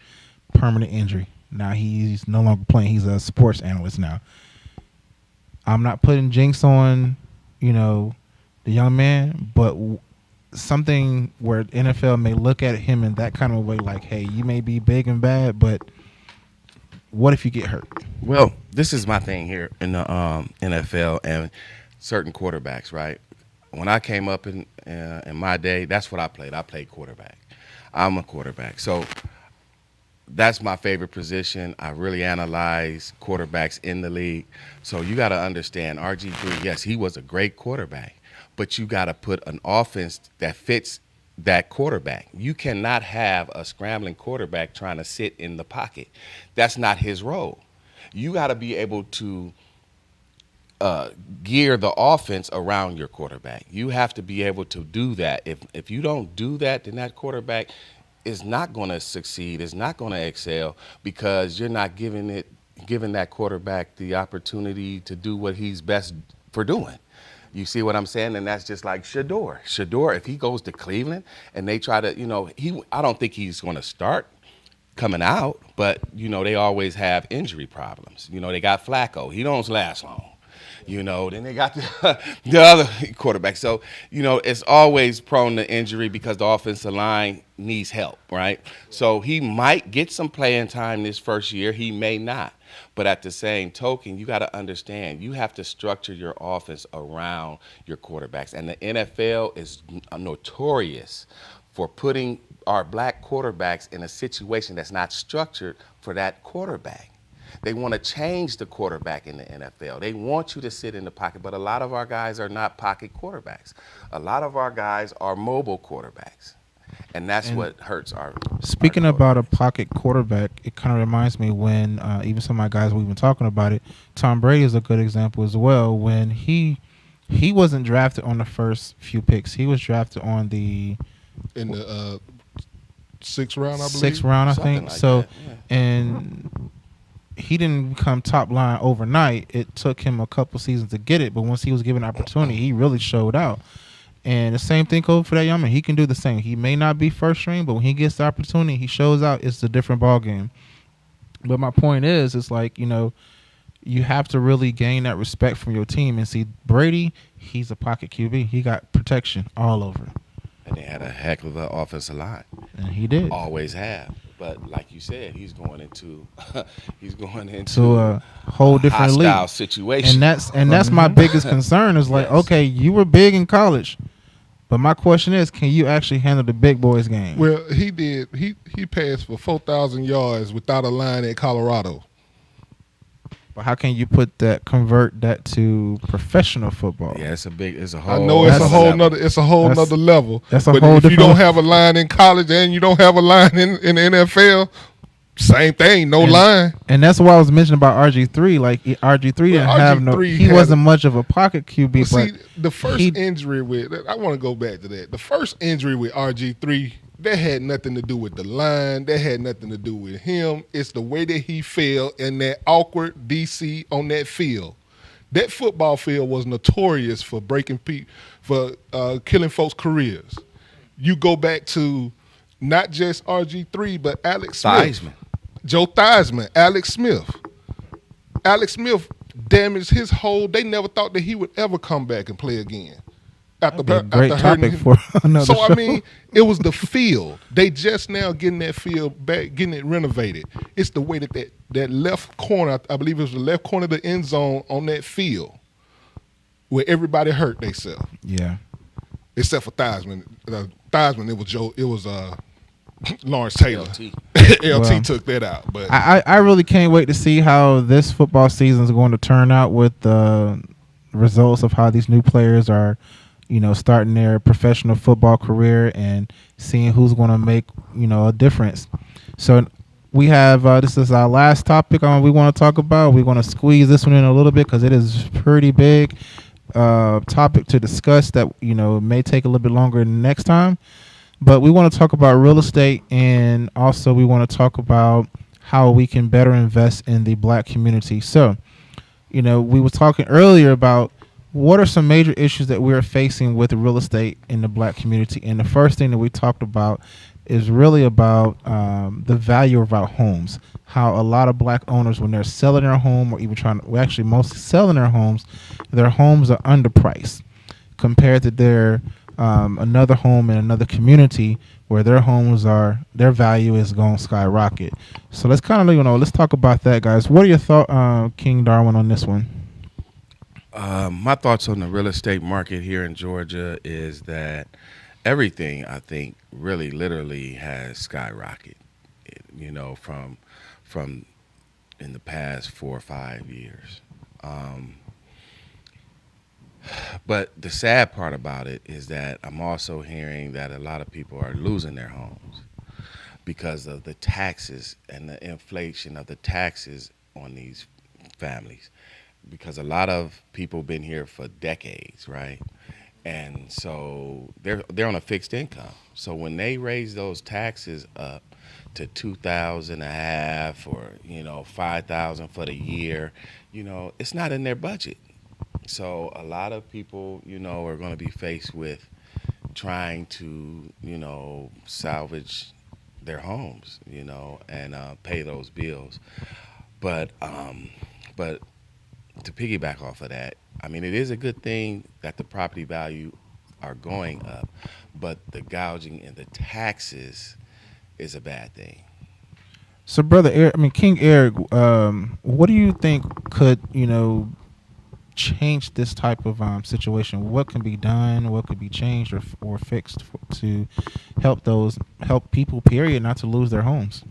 Permanent injury. Now he's no longer playing. He's a sports analyst now. I'm not putting jinx on, the young man, but something where NFL may look at him in that kind of way, like, hey, you may be big and bad, but what if you get hurt? Well, this is my thing here in the NFL and certain quarterbacks, right? When I came up in my day, that's what I played. I played quarterback. I'm a quarterback. So that's my favorite position. I really analyze quarterbacks in the league. So you got to understand, RG3, yes, he was a great quarterback, but you got to put an offense that fits that quarterback. You cannot have a scrambling quarterback trying to sit in the pocket. That's not his role. You got to be able to gear the offense around your quarterback. You have to be able to do that. If you don't do that, then that quarterback is not going to succeed, is not going to excel, because you're not giving that quarterback the opportunity to do what he's best for doing. You see what I'm saying? And that's just like Shedeur. Shedeur, if he goes to Cleveland and they try to, I don't think he's going to start coming out, but, they always have injury problems. They got Flacco. He don't last long. Then they got the other quarterback. So, it's always prone to injury because the offensive line needs help, right? So he might get some playing time this first year. He may not. But at the same token, you got to understand, you have to structure your offense around your quarterbacks. And the NFL is notorious for putting our black quarterbacks in a situation that's not structured for that quarterback. They want to change the quarterback in the NFL. They want you to sit in the pocket, but a lot of our guys are not pocket quarterbacks. A lot of our guys are mobile quarterbacks. And that's what hurts our. Speaking about a pocket quarterback, it kind of reminds me when even some of my guys, we've been talking about it. Tom Brady is a good example as well. When he wasn't drafted on the first few picks, he was drafted on the 6th round, I believe. 6th round, I Something think. like So, that, yeah. and he didn't become top line overnight. It took him a couple seasons to get it, but once he was given an opportunity, he really showed out. And the same thing goes for that young man. He can do the same. He may not be first string, but when he gets the opportunity, he shows out. It's a different ball game. But my point is, it's like, you have to really gain that respect from your team. And see, Brady, he's a pocket QB. He got protection all over. And they had a heck of an offensive line. And he did. Always have. But like you said, he's going into to a whole different hostile league situation. And that's my biggest concern is like, okay, you were big in college, but my question is, can you actually handle the big boys game? Well, he did. He passed for 4,000 yards without a line at Colorado. But how can you convert that to professional football? Yeah, it's a whole. I know it's a whole nother level. That's a but whole if you different. don't have a line in college and you don't have a line in the NFL, same thing, no line. And that's why I was mentioning about RG3. Like RG3 didn't have no. He wasn't much of a pocket QB. Well, but see, the first injury with I want to go back to that. The first injury with RG3, that had nothing to do with the line. That had nothing to do with him. It's the way that he fell in that awkward DC on that field. That football field was notorious for breaking people, for killing folks' careers. You go back to not just RG3, but Alex Smith. Joe Theismann, Alex Smith. Alex Smith damaged his whole. They never thought that he would ever come back and play again. Great topic for another show. So I mean, it was the field. They just now getting that field back, getting it renovated. It's the way that left corner, I believe it was the left corner of the end zone on that field, where everybody hurt themselves. Yeah. Except for Theismann. Theismann, it was Lawrence Taylor. LT took that out. But I really can't wait to see how this football season is going to turn out with the results of how these new players are, starting their professional football career and seeing who's going to make, a difference. So we have, this is our last topic we want to talk about. We're going to squeeze this one in a little bit because it is pretty big topic to discuss that, may take a little bit longer next time. But we want to talk about real estate, and also we want to talk about how we can better invest in the black community. So, we were talking earlier about what are some major issues that we're facing with real estate in the black community. And the first thing that we talked about is really about the value of our homes, how a lot of black owners, when they're selling their home or even mostly selling their homes are underpriced compared to their another home in another community where their value is going to skyrocket. So let's kind of, let's talk about that, guys. What are your thoughts, King Darwin, on this one? My thoughts on the real estate market here in Georgia is that everything, I think, really literally has skyrocketed, from in the past 4 or 5 years. But the sad part about it is that I'm also hearing that a lot of people are losing their homes because of the taxes and the inflation of the taxes on these families. Because a lot of people been here for decades, right? And so they're on a fixed income. So when they raise those taxes up to $2,500 or $5,000 for the year, it's not in their budget. So a lot of people, are going to be faced with trying to, salvage their homes, and pay those bills. But to piggyback off of that, I mean, it is a good thing that the property value are going up, but the gouging and the taxes is a bad thing. So, brother Eric, King Eric, what do you think could, change this type of situation? What can be done? What could be changed or fixed to help people, period, not to lose their homes?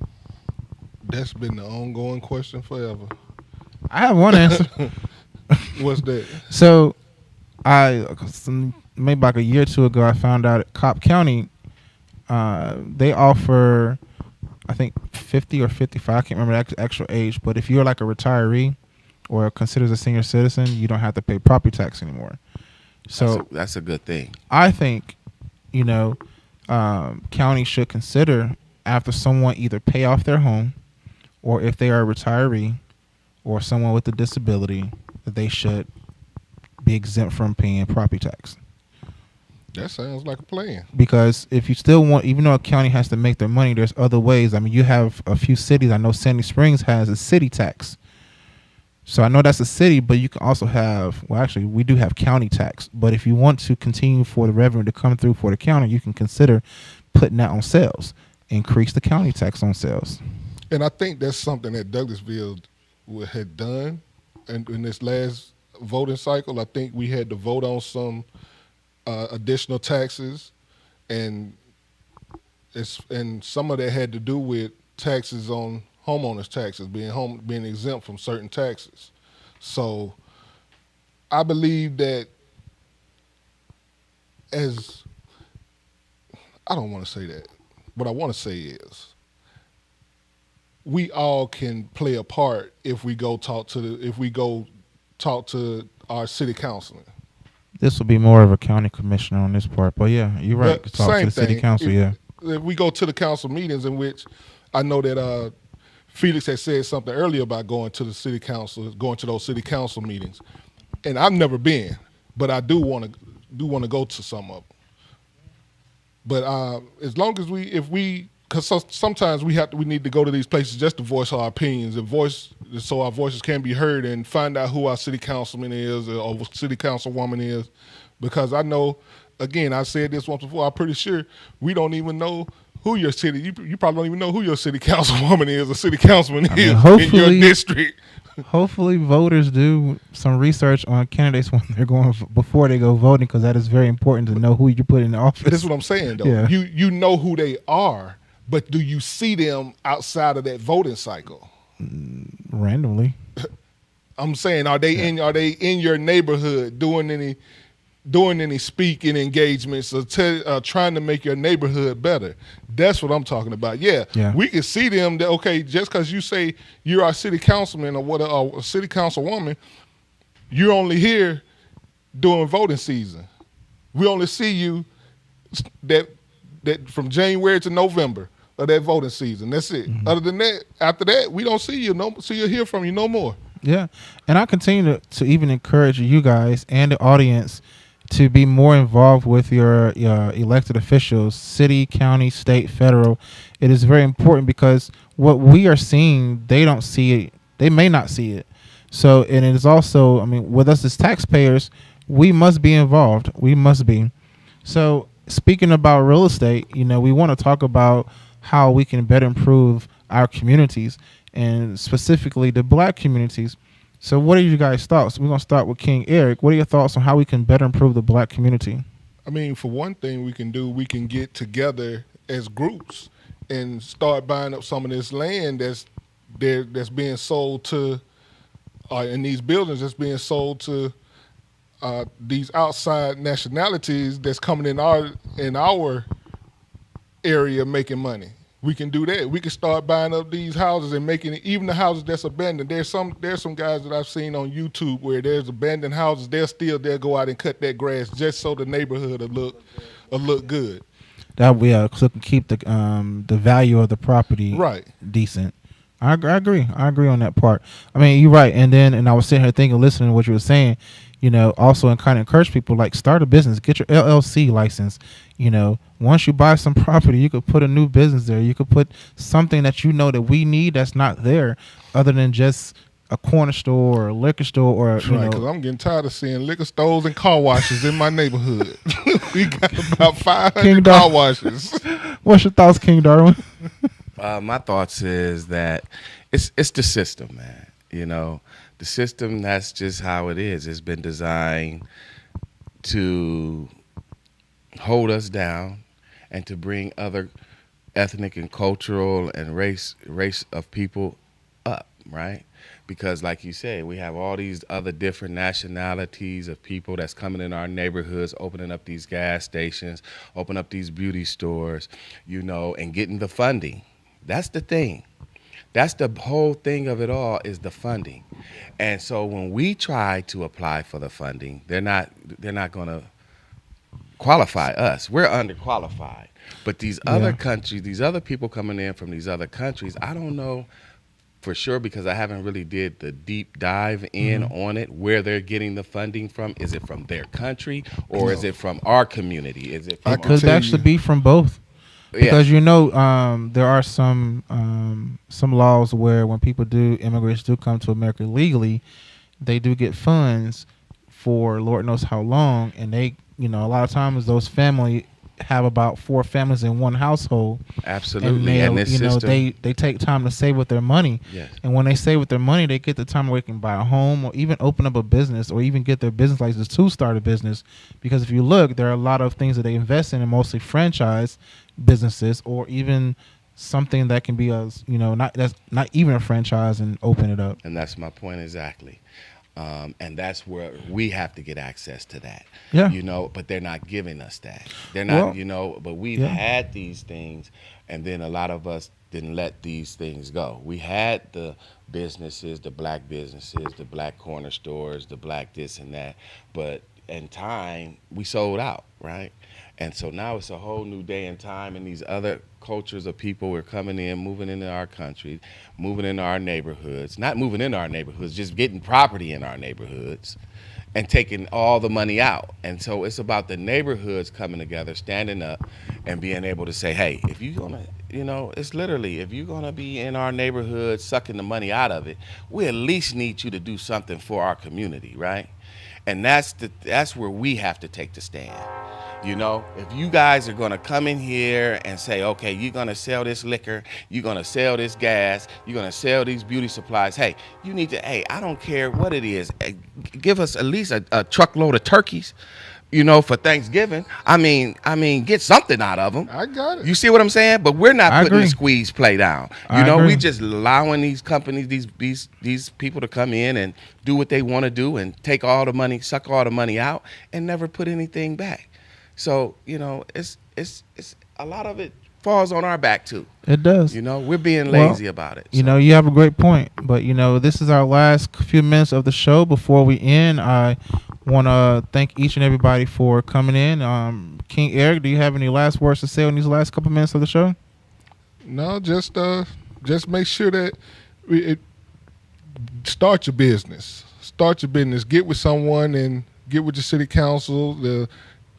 That's been the ongoing question forever. I have one answer. What's that? So, maybe like a year or two ago, I found out at Cobb County, they offer, I think 50 or 55, I can't remember the actual age, but if you're like a retiree or considered a senior citizen, you don't have to pay property tax anymore. So that's a good thing. I think, county should consider, after someone either pay off their home, or if they are a retiree or someone with a disability, that they should be exempt from paying property tax. That sounds like a plan. Because if you still want, even though a county has to make their money, there's other ways. You have a few cities. I know Sandy Springs has a city tax. So I know that's a city, but you can also have, well, actually, we do have county tax. But if you want to continue for the revenue to come through for the county, you can consider putting that on sales. Increase the county tax on sales. And I think that's something that Douglasville had done. And in this last voting cycle, I think we had to vote on some additional taxes, and some of that had to do with taxes on homeowners' taxes, being exempt from certain taxes. So I believe that I don't want to say that. What I want to say is we all can play a part if we go talk to our city councilman. This will be more of a county commissioner on this part, but yeah, you're right. Talk to the city council. If we go to the council meetings, in which I know that Felix had said something earlier about going to the city council, going to those city council meetings, and I've never been, but I do want to go to some of them. But as long as because sometimes we need to go to these places just to voice our opinions and so our voices can be heard, and find out who our city councilman is or city councilwoman is. Because I know, again, I said this once before, I'm pretty sure we don't even know who your city, you probably don't even know who your city councilwoman is or city councilman is in your district. Hopefully voters do some research on candidates when they're before they go voting, because that is very important to know who you put in the office. This is what I'm saying, though. Yeah. You know who they are, but do you see them outside of that voting cycle? Randomly. I'm saying, are they in your neighborhood doing any speaking engagements or trying to make your neighborhood better? That's what I'm talking about. Yeah. We can see them that, okay, just because you say you're our city councilman or a city councilwoman, you're only here during voting season. We only see you that from January to November of that voting season. That's it. Mm-hmm. Other than that, after that, we don't see you. You'll hear from you no more. Yeah. And I continue to even encourage you guys and the audience to be more involved with your elected officials, city, county, state, federal. It is very important, because what we are seeing, they don't see it. They may not see it. So, and it is also, with us as taxpayers, we must be involved. We must be. So, speaking about real estate, we want to talk about how we can better improve our communities, and specifically the Black communities. So what are you guys' thoughts? We're going to start with King Eric. What are your thoughts on how we can better improve the Black community? For one thing we can get together as groups and start buying up some of this land that's being sold to, in these buildings that's being sold to these outside nationalities that's coming in our area making money. We can do that. We can start buying up these houses and making it, even the houses that's abandoned. There's some guys that I've seen on YouTube where there's abandoned houses. They'll go out and cut that grass just so the neighborhood will look good. That we so keep the value of the property decent. I agree. I agree on that part. You're right. And I was sitting here thinking, listening to what you were saying. Also, and kind of encourage people, like, start a business, get your LLC license. Once you buy some property, you could put a new business there. You could put something that that we need that's not there, other than just a corner store or a liquor store or That's right, because I'm getting tired of seeing liquor stores and car washes in my neighborhood. We got about 500 car washes. What's your thoughts, King Darwin? My thoughts is that it's the system, man. You know, the system, that's just how it is. It's been designed to hold us down and to bring other ethnic and cultural and race of people up, right? Because like you said, we have all these other different nationalities of people that's coming in our neighborhoods, opening up these gas stations, open up these beauty stores, you know, and getting the funding. That's the thing. That's the whole thing of it all, is the funding. And so when we try to apply for the funding, they're not going to qualify us. We're underqualified. But these other countries, these other people coming in from these other countries, I don't know for sure, because I haven't really did the deep dive in on it, where they're getting the funding from. Is it from their country, or is it from our community? Is it from It could actually be from both. Because you know, there are some laws where when immigrants do come to America legally, they do get funds for Lord knows how long, and they, you know, a lot of times those family have about 4 families in one household. Absolutely. And this system, they take time to save with their money. Yes. And when they save with their money, they get the time where they can buy a home or even open up a business or even get their business license to start a business. Because if you look, there are a lot of things that they invest in, and mostly franchise businesses, or even something that can be not even a franchise, and open it up. And that's my point exactly. And that's where we have to get access to that. Yeah. You know, but they're not giving us that. They're not, but we've had these things, and then a lot of us didn't let these things go. We had the businesses, the black businesses, the black corner stores, the black this and that, but in time, we sold out, right? And so now it's a whole new day and time, and these other cultures of people are coming in, moving into our country, moving into our neighborhoods, not moving into our neighborhoods, just getting property in our neighborhoods and taking all the money out. And so it's about the neighborhoods coming together, standing up and being able to say, hey, if you're gonna, it's literally, if you're gonna be in our neighborhood sucking the money out of it, we at least need you to do something for our community, right? And that's where we have to take the stand. You know, if you guys are going to come in here and say, okay, you're going to sell this liquor, you're going to sell this gas, you're going to sell these beauty supplies, hey, you need to, I don't care what it is, give us at least a truckload of turkeys, for Thanksgiving. I mean, get something out of them. I got it. You see what I'm saying? But we're not putting the squeeze play down. We just allowing these companies, these people to come in and do what they want to do and take all the money, suck all the money out, and never put anything back. So, it's a lot of it falls on our back too. It does. We're being lazy about it. So. You have a great point, but this is our last few minutes of the show. Before we end, I want to thank each and everybody for coming in. King Eric, do you have any last words to say on these last couple minutes of the show? No, just make sure that start your business. Start your business. Get with someone and get with your city council, the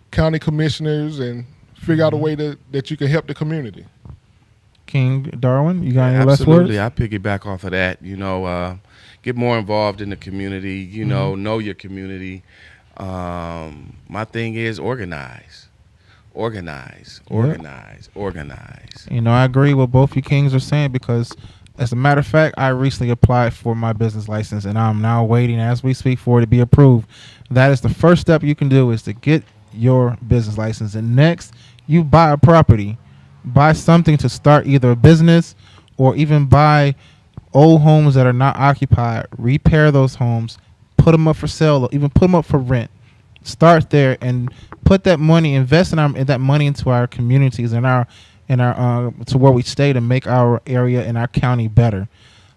county commissioners, and figure out a way that you can help the community. King Darwin, you got any last words? Absolutely. I piggyback off of that. Get more involved in the community, know your community. My thing is organize. I agree with both you kings are saying, because as a matter of fact, I recently applied for my business license, and I'm now waiting as we speak for it to be approved. That is the first step you can do, is to get your business license. And next, you buy a property, buy something to start either a business, or even buy old homes that are not occupied, repair those homes, put them up for sale, or even put them up for rent. Start there and put that money, invest in that money into our communities and our to where we stay, to make our area and our county better.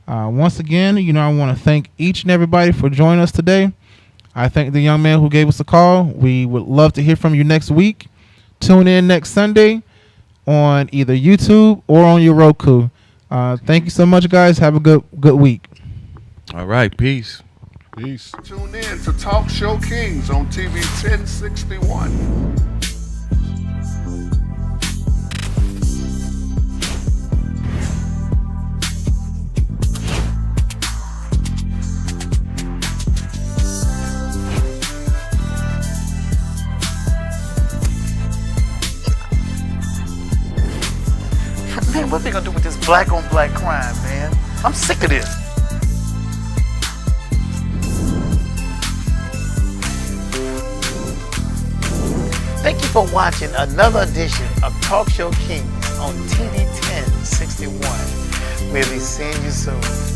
Once again, I want to thank each and everybody for joining us today. I thank the young man who gave us a call. We would love to hear from you next week. Tune in next Sunday on either YouTube or on your Roku. Thank you so much, guys. Have a good week. All right. Peace. Peace. Tune in to Talk Show Kings on TV 1061. black on black crime, man. I'm sick of this. Thank you for watching another edition of Talk Show Kings on TV 1061. We'll be seeing you soon.